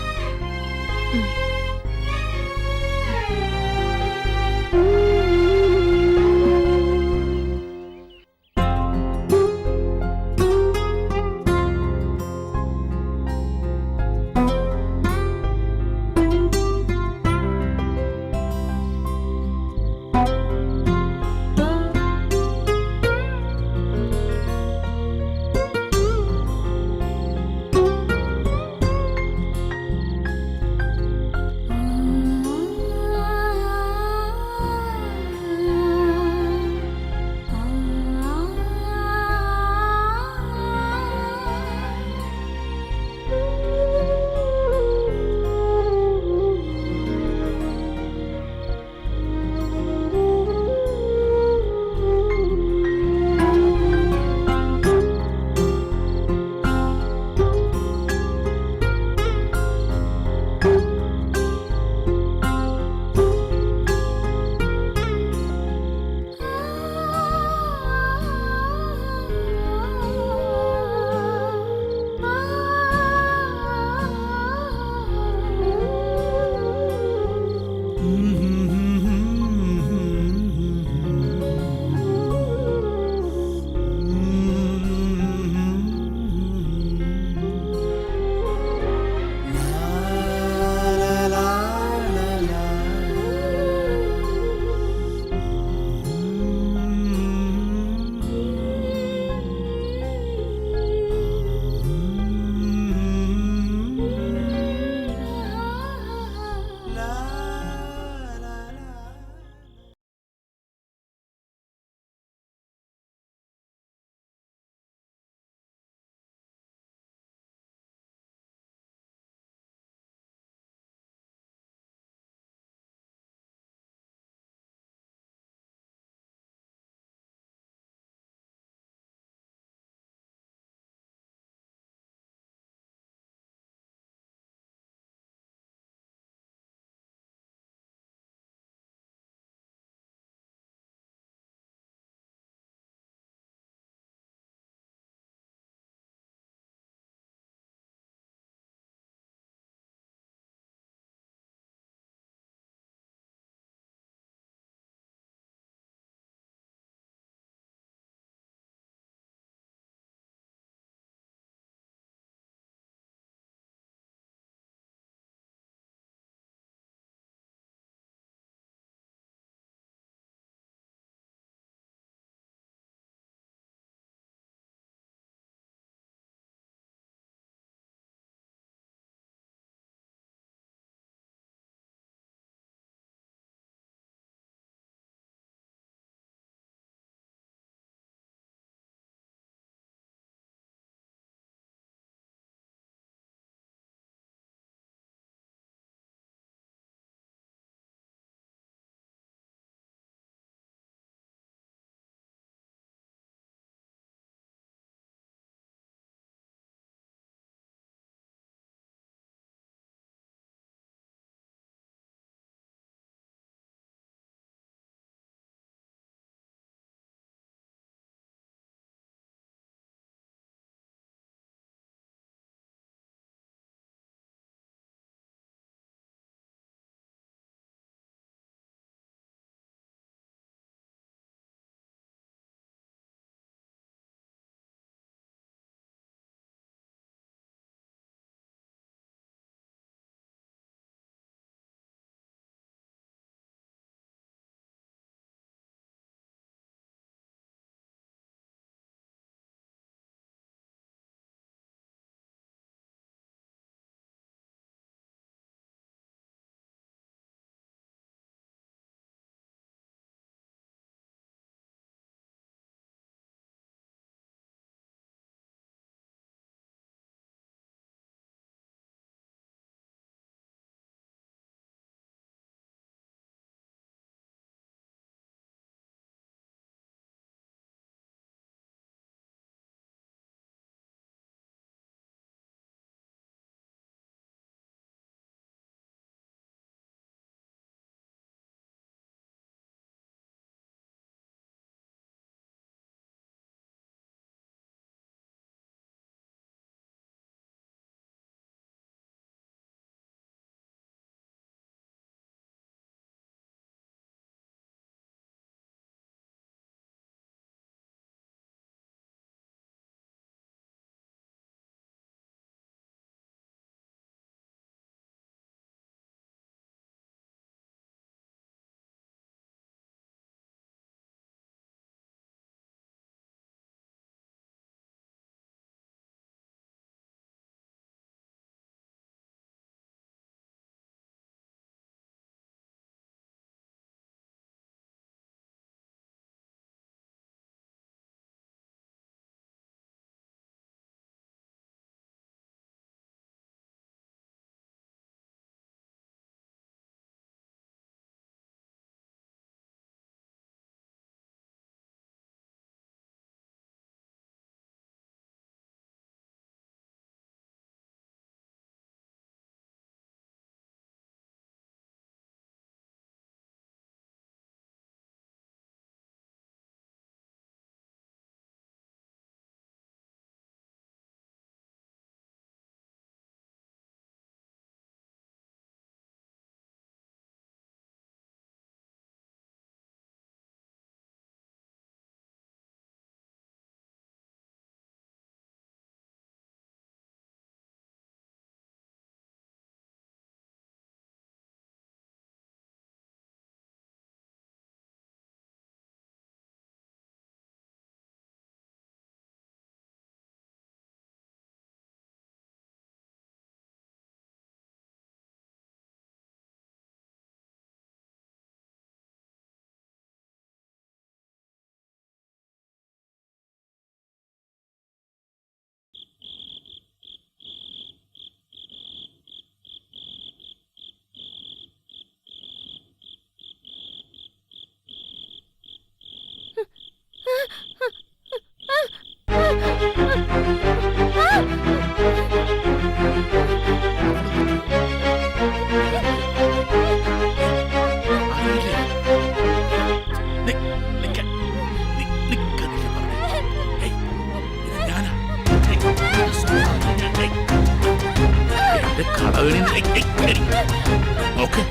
നോക്ക്,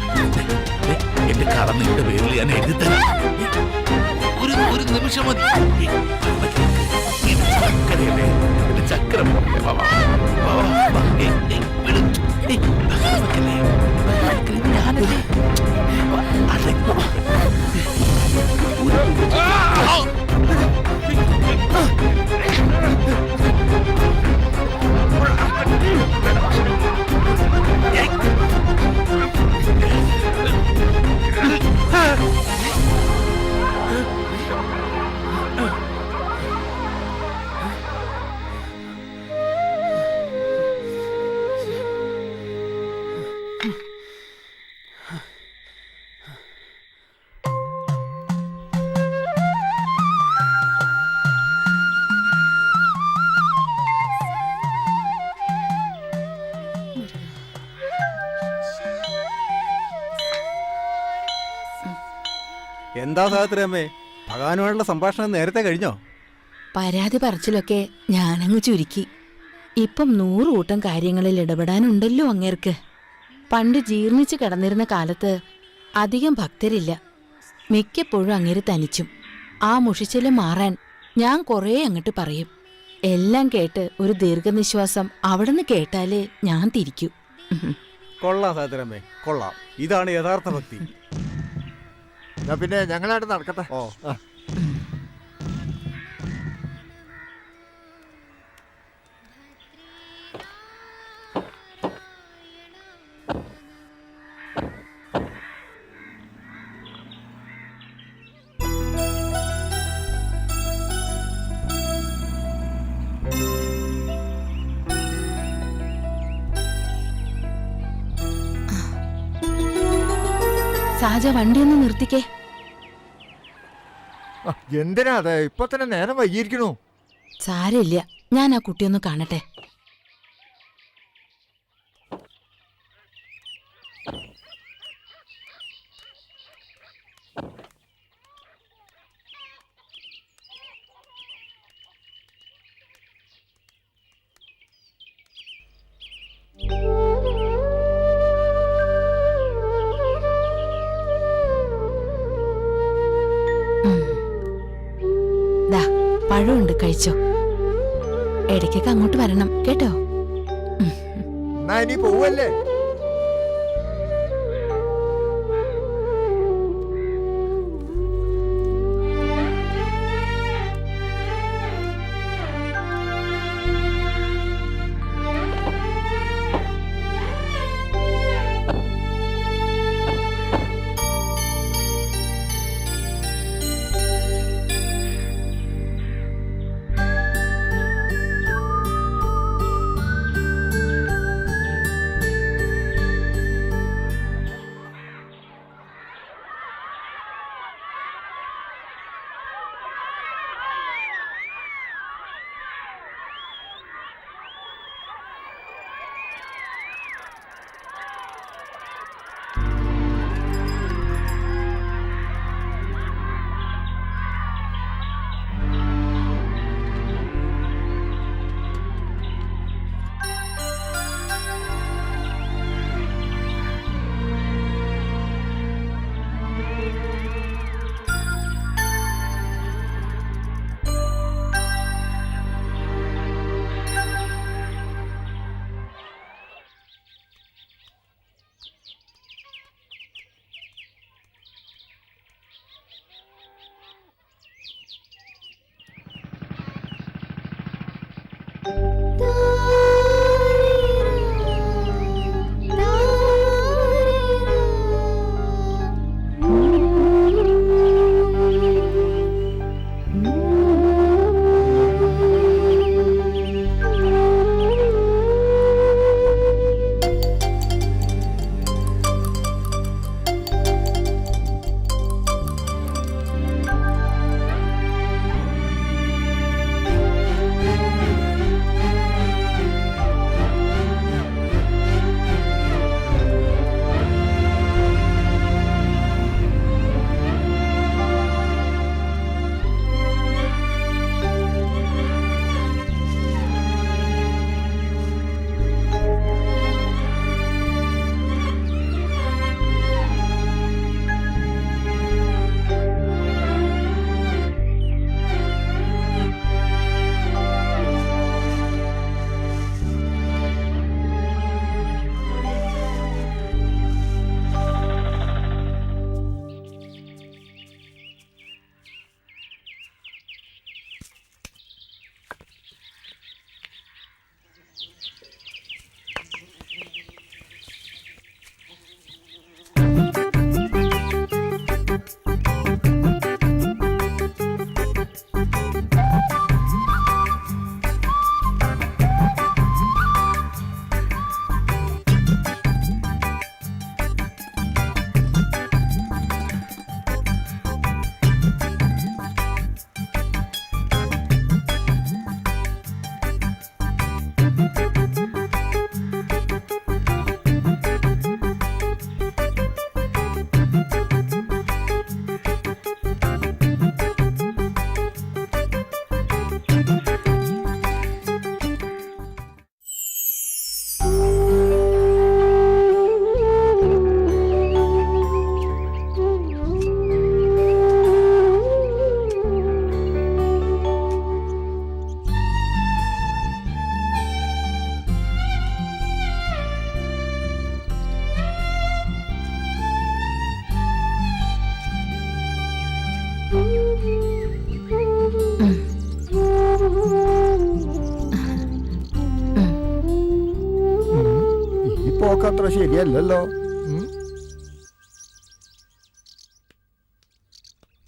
എന്റെ കടം നിന്റെ പേരിൽ ഞാൻ എഴുതി തരാം. ഒരു നിമിഷം മതി. ചക്കരയല്ലേ, എന്റെ ചക്കര പോലെ. വാ, വാ, വാ, വാ, വാ. വിട്. വെക്കല്ലേ, ഞാനല്ലേ. അതെ. എന്താ സാഹചര്യമേ, ഭഗവാനുമായുള്ള സംഭാഷണം നേരത്തെ കഴിഞ്ഞോ? പരാതി പറച്ചിലൊക്കെ ഞാനങ്ങ് ചുരുക്കി. ഇപ്പം 100 കൂട്ടം കാര്യങ്ങളിൽ ഇടപെടാനുണ്ടല്ലോ അങ്ങേർക്ക്. പണ്ട് ജീർണിച്ച് കിടന്നിരുന്ന കാലത്ത് അധികം ഭക്തരില്ല. മിക്കപ്പോഴും അങ്ങേര് തനിച്ചും. ആ മുഷിച്ചല് മാറാൻ ഞാൻ കുറേ അങ്ങോട്ട് പറയും. എല്ലാം കേട്ട് ഒരു ദീർഘനിശ്വാസം അവിടുന്ന് കേട്ടാലേ ഞാൻ തിരിക്കൂ. കൊള്ളാം സാഹചര്യമേ, കൊള്ളാം. ഇതാണ് യഥാർത്ഥ ഭക്തി. പിന്നെ ഞങ്ങളായിട്ട് നടക്കട്ടെ. ഓ, സാജ വണ്ടിയൊന്ന് നിർത്തിക്കേ. എന്തിനാ അതെ, ഇപ്പൊ തന്നെ നേരം വൈകിയിരിക്കണു. സാരമില്ല, ഞാൻ ആ കുട്ടിയൊന്ന് കാണട്ടെ. പഴമുണ്ട്, കഴിച്ചോ. ഇടയ്ക്കൊക്കെ അങ്ങോട്ട് വരണം കേട്ടോ. എന്നാ ഇനി പോവല്ലേ? ഈ പോക്കത്ര ശരിയല്ലല്ലോ.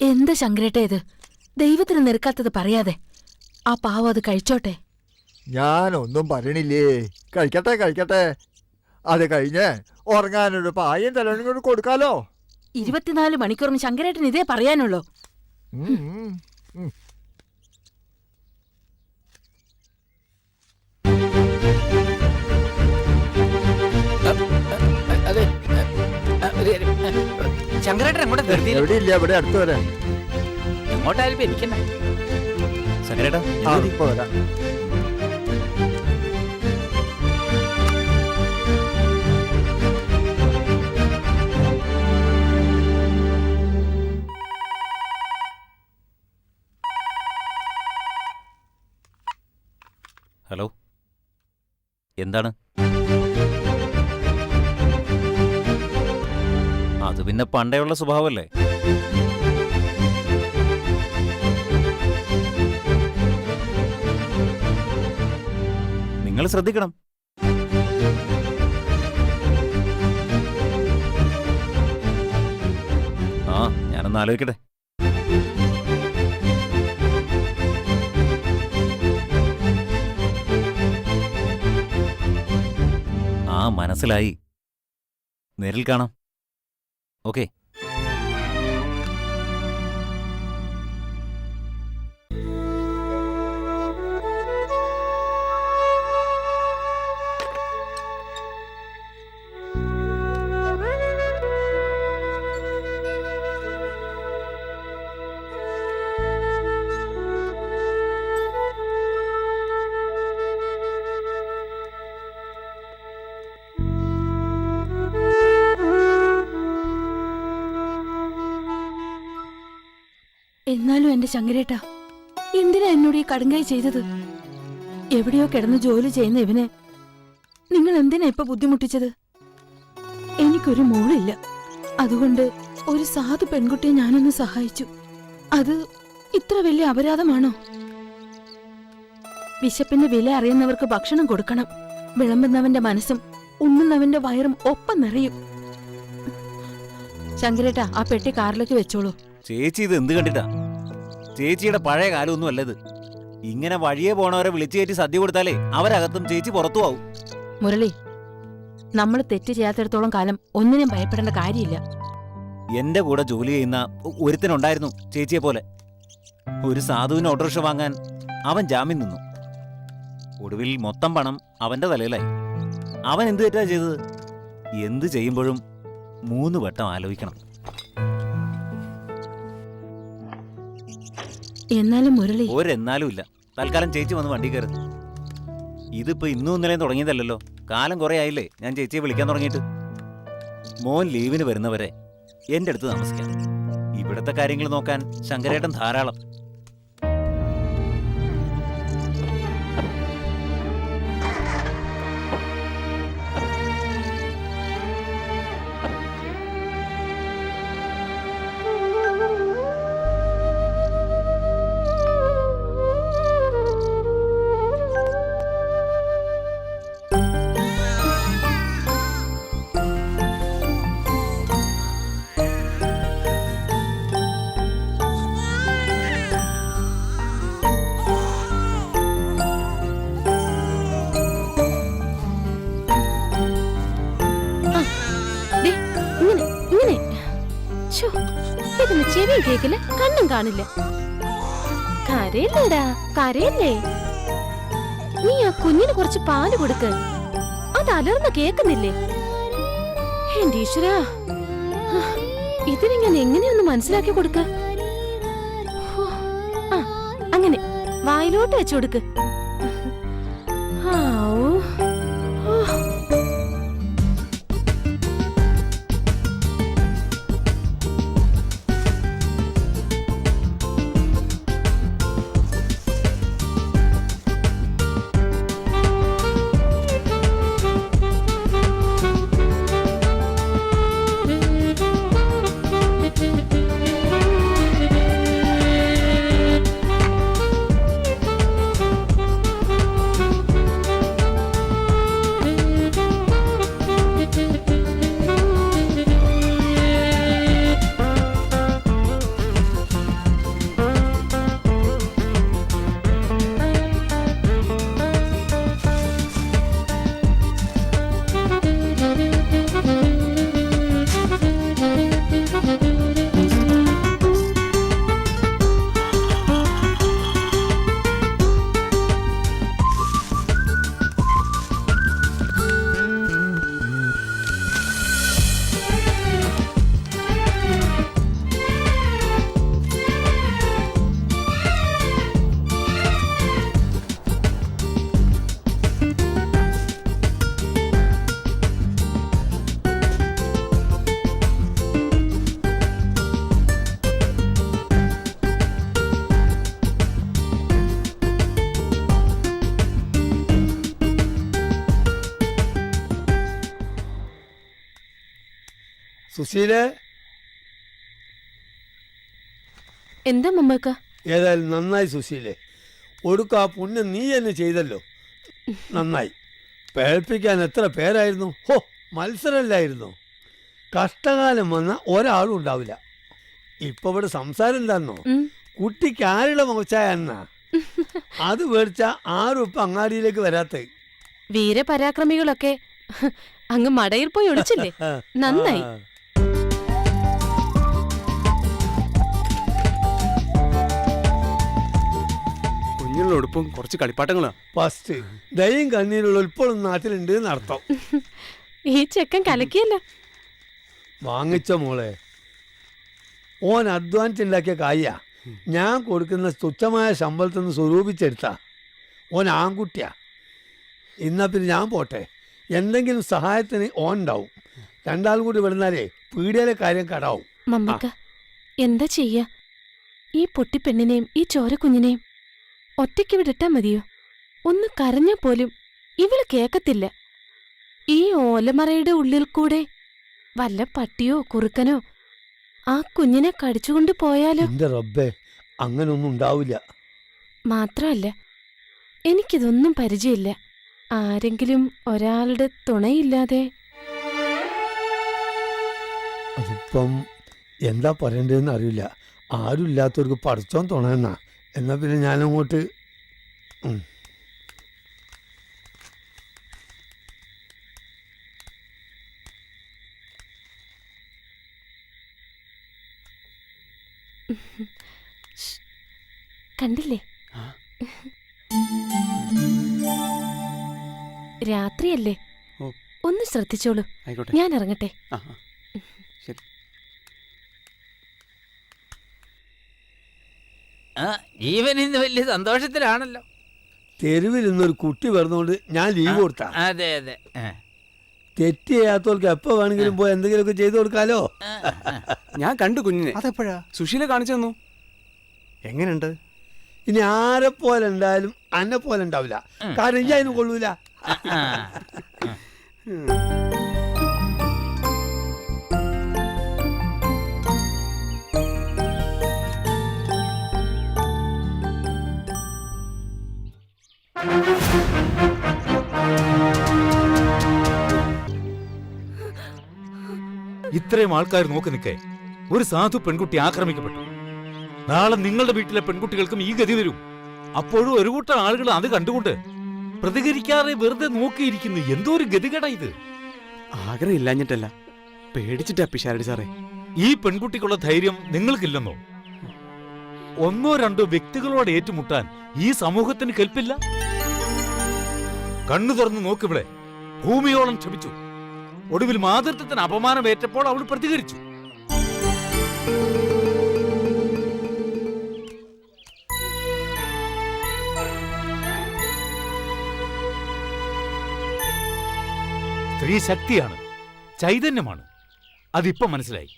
എന്താ ശങ്കരേട്ട ഇത്? ദൈവത്തിന് നിരക്കാത്തത് പറയാതെ ആ പാവം അത് കഴിച്ചോട്ടെ. ഞാനൊന്നും പറയണില്ലേ. കഴിക്കട്ടെ കഴിക്കട്ടെ. അത് കഴിഞ്ഞ് ഉറങ്ങാനൊരു പായും തലവനും കൂടി കൊടുക്കാലോ. 24 മണിക്കൂറും ശങ്കരേട്ടൻ ഇതേ പറയാനുള്ളൂ. ശങ്കരേട്ടൻ എങ്ങോട്ടാ ധൃതി? എവിടെ ഇല്ല, ഇവിടെ അടുത്ത് വരാം. എങ്ങോട്ടായാലും എനിക്കണ്ട. ശങ്കരേട്ടാ ഇപ്പൊ വരാം. ഹലോ, എന്താണ്? അത് പിന്നെ പണ്ടേയുള്ള സ്വഭാവമല്ലേ. നിങ്ങൾ ശ്രദ്ധിക്കണം. ആ, ഞാനൊന്ന് ആലോചിക്കട്ടെ. ആ, മനസ്സിലായി. നേരിൽ കാണാം. ഓക്കെ. എന്നാലും എന്റെ ശങ്കരേട്ട, എന്തിനാ എന്നോട് ഈ കടുങ്കൈ ചെയ്തത്? എവിടെയോ കിടന്ന് ജോലി ചെയ്യുന്ന ഇവനെ നിങ്ങൾ എന്തിനാ ഇപ്പൊ ബുദ്ധിമുട്ടിച്ചത്? എനിക്കൊരു മോളില്ല. അതുകൊണ്ട് ഒരു സാധു പെൺകുട്ടിയെ ഞാനൊന്ന് സഹായിച്ചു. അത് ഇത്ര വലിയ അപരാധമാണോ? വിശപ്പിന്റെ വില അറിയുന്നവർക്ക് ഭക്ഷണം കൊടുക്കണം. വിളമ്പുന്നവന്റെ മനസ്സും ഉണ്ണുന്നവന്റെ വയറും ഒപ്പം നിറയും. ശങ്കരേട്ട, ആ പെട്ടി കാറിലേക്ക് വെച്ചോളൂ. ചേച്ചി ഇത് എന്ത് കണ്ടിട്ടാ? ചേച്ചിയുടെ പഴയ കാലമൊന്നും അല്ലത്. ഇങ്ങനെ വഴിയെ പോണവരെ വിളിച്ചു കയറ്റി സദ്യ കൊടുത്താലേ അവരകത്തും ചേച്ചി പുറത്തു ആവും. മുരളി, നമ്മൾ തെറ്റ് ചെയ്യാത്തിടത്തോളം കാലം ഒന്നിനും ഭയപ്പെടേണ്ട കാര്യമില്ല. എന്റെ കൂടെ ജോലി ചെയ്യുന്ന ഒരുത്തനുണ്ടായിരുന്നു ചേച്ചിയെ പോലെ. ഒരു സാധുവിന് ഓട്ടോറിക്ഷ വാങ്ങാൻ അവൻ ജാമ്യം നിന്നു. ഒടുവിൽ മൊത്തം പണം അവന്റെ തലയിലായി. അവൻ എന്ത് തെറ്റാ ചെയ്തത്? എന്ത് ചെയ്യുമ്പോഴും 3 വട്ടം ആലോചിക്കണം. എന്നാലും മുരളി, ഒരെന്നാലും ഇല്ല. തൽക്കാലം ചേച്ചി വന്ന് വണ്ടി കയറുന്നു. ഇതിപ്പോ ഇന്നും ഇന്നലെയും തുടങ്ങിയതല്ലോ. കാലം കുറെ ആയില്ലേ ഞാൻ ചേച്ചിയെ വിളിക്കാൻ തുടങ്ങിയിട്ട്. മോൻ ലീവിന് വരുന്നവരെ എന്റെ അടുത്ത് താമസിക്കാം. ഇവിടുത്തെ കാര്യങ്ങൾ നോക്കാൻ ശങ്കരേട്ടൻ ധാരാളം. ഇതിന് ചെവിയും കേക്കില്ല, കണ്ണും കാണില്ല. കരയില്ലേടാ, കരയില്ലേ? നീ ആ കുഞ്ഞിന് കുറച്ച് പാല് കൊടുക്ക്. അത് അലർന്ന കേക്കുന്നില്ലേ? എന്റെ ഈശ്വരാ, ഇതിനെ ഞാൻ എങ്ങനെയൊന്ന് മനസ്സിലാക്കി കൊടുക്ക? അങ്ങനെ വായിലോട്ട് വെച്ചു കൊടുക്ക്. സുശീലേ, എന്താ മമ്മക്ക? ഏതായാലും നന്നായി സുശീലേ. ഒടുക്ക ആ പുണ്യം നീ തന്നെ ചെയ്തല്ലോ, നന്നായി. പേഴ്പ്പിക്കാൻ എത്ര പേരായിരുന്നു! ഹോ, മത്സരമല്ലായിരുന്നു. കഷ്ടകാലം വന്ന ഒരാളും ഉണ്ടാവില്ല. ഇപ്പൊ ഇവിടെ സംസാരം എന്താന്നോ, കുട്ടിക്ക് ആരുടെ മോശായ എന്നാ അത് മേടിച്ച ആരും ഇപ്പൊ അങ്ങാടിയിലേക്ക് വരാത്ത. വീരപരാക്രമികളൊക്കെ അങ്ങ് മടയിൽ പോയി ഒളിച്ചില്ലേ? നന്നായി. കുഞ്ഞുള്ള ഉടുപ്പും കുറച്ച് കളിപ്പാട്ടങ്ങളാ. ഫസ്റ്റ് ദയും കണ്ണീരുള്ള ഇപ്പോഴും നാട്ടിലുണ്ട് എന്നർത്ഥം. ഈ ചെക്കൻ കലക്കിയല്ല. വാങ്ങിച്ച മോളെ, ഓൻ അധ്വാനിച്ചുണ്ടാക്കിയ കായ്യാ. ഞാൻ കൊടുക്കുന്ന തുച്ഛമായ ശമ്പളത്തിൽ നിന്ന് സ്വരൂപിച്ചെടുത്താ. ഓൻ ആൺകുട്ടിയാ. എന്നാ പിന്നെ ഞാൻ പോട്ടെ, എന്തെങ്കിലും സഹായത്തിന് ഓൻ ഉണ്ടാവും. രണ്ടാളും കൂടി വിടുന്നാലേ പീടിയയിലെ കാര്യം കടാവും. മമ്മക്ക, എന്താ ചെയ്യാ? ഈ പൊട്ടിപ്പെണ്ണിനെയും ഈ ചോരക്കുഞ്ഞിനെയും ഒറ്റയ്ക്ക് വിടട്ടാ മതിയോ? ഒന്ന് കരഞ്ഞാ പോലും ഇവള് കേക്കത്തില്ല. ഈ ഓലമറയുടെ ഉള്ളിൽ കൂടെ വല്ല പട്ടിയോ കുറുക്കനോ ആ കുഞ്ഞിനെ കടിച്ചുകൊണ്ട് പോയാലോ? എന്റെ റബ്ബേ, അങ്ങനൊന്നും ഉണ്ടാവില്ല. മാത്രമല്ല, എനിക്കിതൊന്നും പരിചയമില്ല. ആരെങ്കിലും ഒരാളുടെ തുണയില്ലാതെ. അതിപ്പം എന്താ പറയണ്ടതെന്ന് അറിയില്ല. ആരും ഇല്ലാത്തവർക്ക് പഠിച്ചോൻ തുണയെന്നാ. എന്നാ പിന്നെ ഞാനങ്ങോട്ട് കണ്ടില്ലേ? രാത്രിയല്ലേ, ഒന്ന് ശ്രദ്ധിച്ചോളൂ. ഞാൻ ഇറങ്ങട്ടെ. ജീവൻ ഇന്ന് വലിയ സന്തോഷത്തിലാണല്ലോ. തെരുവിൽ നിന്നൊരു കുട്ടി വരുന്നോണ്ട് ഞാൻ ലീവ് കൊടുത്താ. അതെ അതെ, തെറ്റ് ചെയ്യാത്തവർക്ക് എപ്പോ വേണമെങ്കിലും പോയി എന്തെങ്കിലുമൊക്കെ ചെയ്തു കൊടുക്കാലോ. ഞാൻ കണ്ടു കുഞ്ഞിനെ. അതെപ്പോഴാ? സുശീല കാണിച്ചു തന്നു. എങ്ങനെയുണ്ട്? ഇനി ആരെ പോലെ ഉണ്ടായാലും അന്നെ പോലെ ഉണ്ടാവില്ല. കാരണം ഞാൻ അതിന് കൊള്ളൂല. ഇത്രയും ആൾക്കാർ നോക്കി നിൽക്കേ ഒരു സാധു പെൺകുട്ടി ആക്രമിക്കപ്പെട്ടു. നാളെ നിങ്ങളുടെ വീട്ടിലെ പെൺകുട്ടികൾക്കും ഈ ഗതി വരും. അപ്പോഴും ഒരു കൂട്ടം ആളുകൾ അത് കണ്ടുകൊണ്ട് പ്രതികരിക്കാതെ വെറുതെ നോക്കിയിരിക്കുന്നു. എന്തോ ഒരു ഗതികേടാ ഇത്. ആഗ്രഹം ഇല്ലാഞ്ഞിട്ടല്ല, പേടിച്ചിട്ടാ പിഷാരടി സാറേ. ഈ പെൺകുട്ടിക്കുള്ള ധൈര്യം നിങ്ങൾക്കില്ലെന്നോ? ഒന്നോ രണ്ടോ വ്യക്തികളോട് ഏറ്റുമുട്ടാൻ ഈ സമൂഹത്തിന് കെൽപ്പില്ല. കണ്ണു തുറന്ന് നോക്കിവിടെ ഭൂമിയോളം ക്ഷമിച്ചു. ഒടുവിൽ മാതൃത്വത്തിന് അപമാനമേറ്റപ്പോൾ അവൾ പ്രതികരിച്ചു. സ്ത്രീ ശക്തിയാണ്, ചൈതന്യമാണ്. അതിപ്പം മനസ്സിലായി.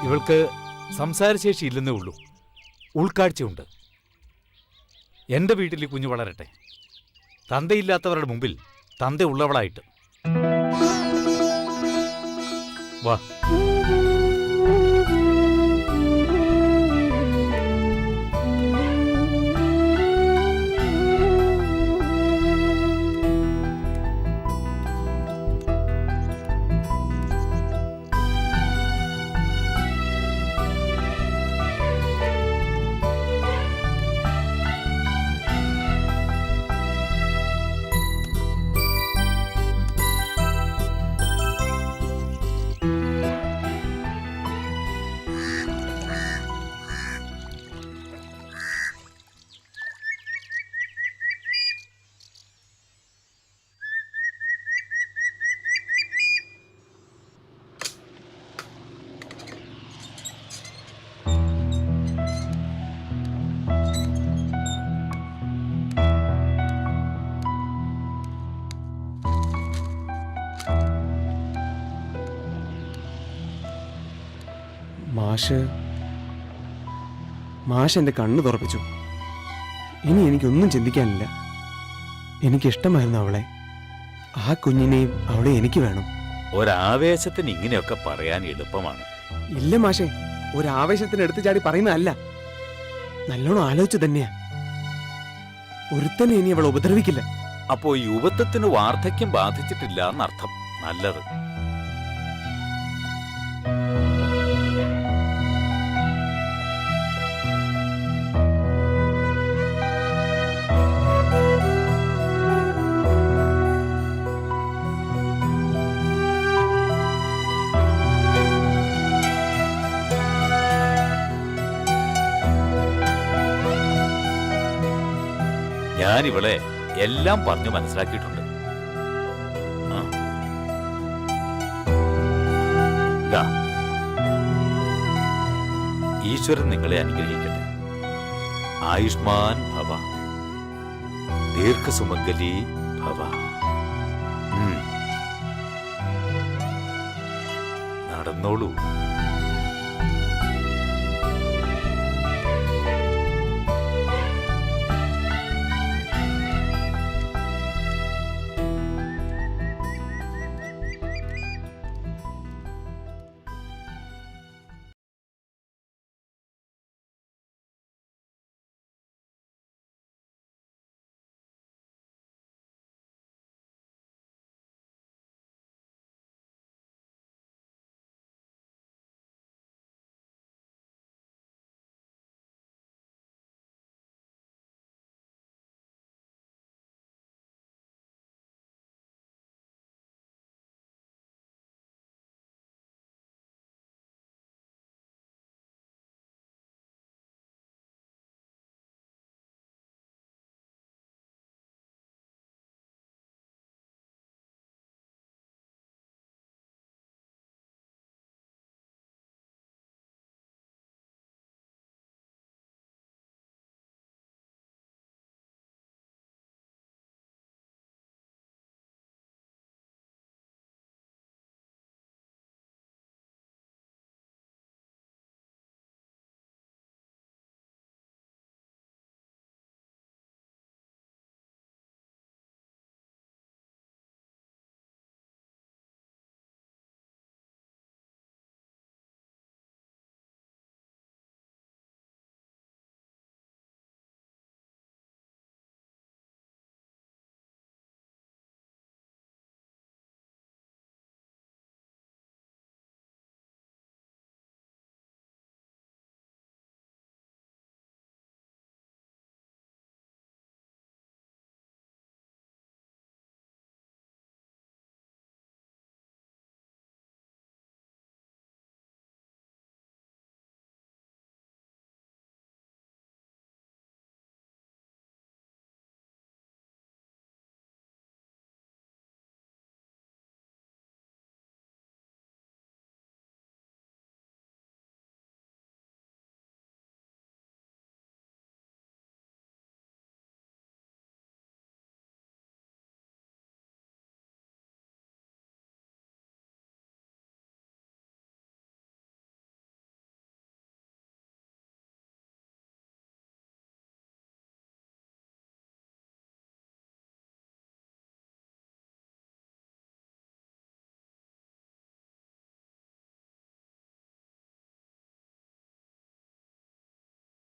ഇവൾക്ക് സംസാരശേഷി ഇല്ലെന്നേ ഉള്ളൂ, ഉൾക്കാഴ്ചയുണ്ട്. എന്റെ വീട്ടിൽ ഈ കുഞ്ഞു വളരട്ടെ, തന്തയില്ലാത്തവരുടെ മുമ്പിൽ തന്തയുള്ളവളായിട്ട്. വാ. മാഷ് എന്റെ കണ്ണു തുറപ്പിച്ചു. ഇനി എനിക്കൊന്നും ചിന്തിക്കാനില്ല. എനിക്കിഷ്ടമായിരുന്നു അവളെ. ആ കുഞ്ഞിനെയും അവളെ എനിക്ക് വേണം. ഒരാവേശത്തിന് ഇങ്ങനെയൊക്കെ പറയാൻ എളുപ്പമാണ്. ഇല്ല മാഷേ, ഒരാവേശത്തിന് എടുത്തു ചാടി പറയുന്നതല്ല. നല്ലോണം ആലോചിച്ചു തന്നെയാ. ഒരുത്തനെ ഇനി അവൾ ഉപദ്രവിക്കില്ല. അപ്പോ യുവത്വത്തിന് വാർദ്ധക്യം ബാധിച്ചിട്ടില്ല എന്നർത്ഥം. നല്ലത്. ഞാനിവളെ എല്ലാം പറഞ്ഞു മനസ്സിലാക്കിയിട്ടുണ്ട്. ഈശ്വരൻ നിങ്ങളെ അനുഗ്രഹിക്കട്ടെ. ആയുഷ്മാൻ ഭവ, ദീർഘസുമംഗലി ഭവ. നടന്നോളൂ.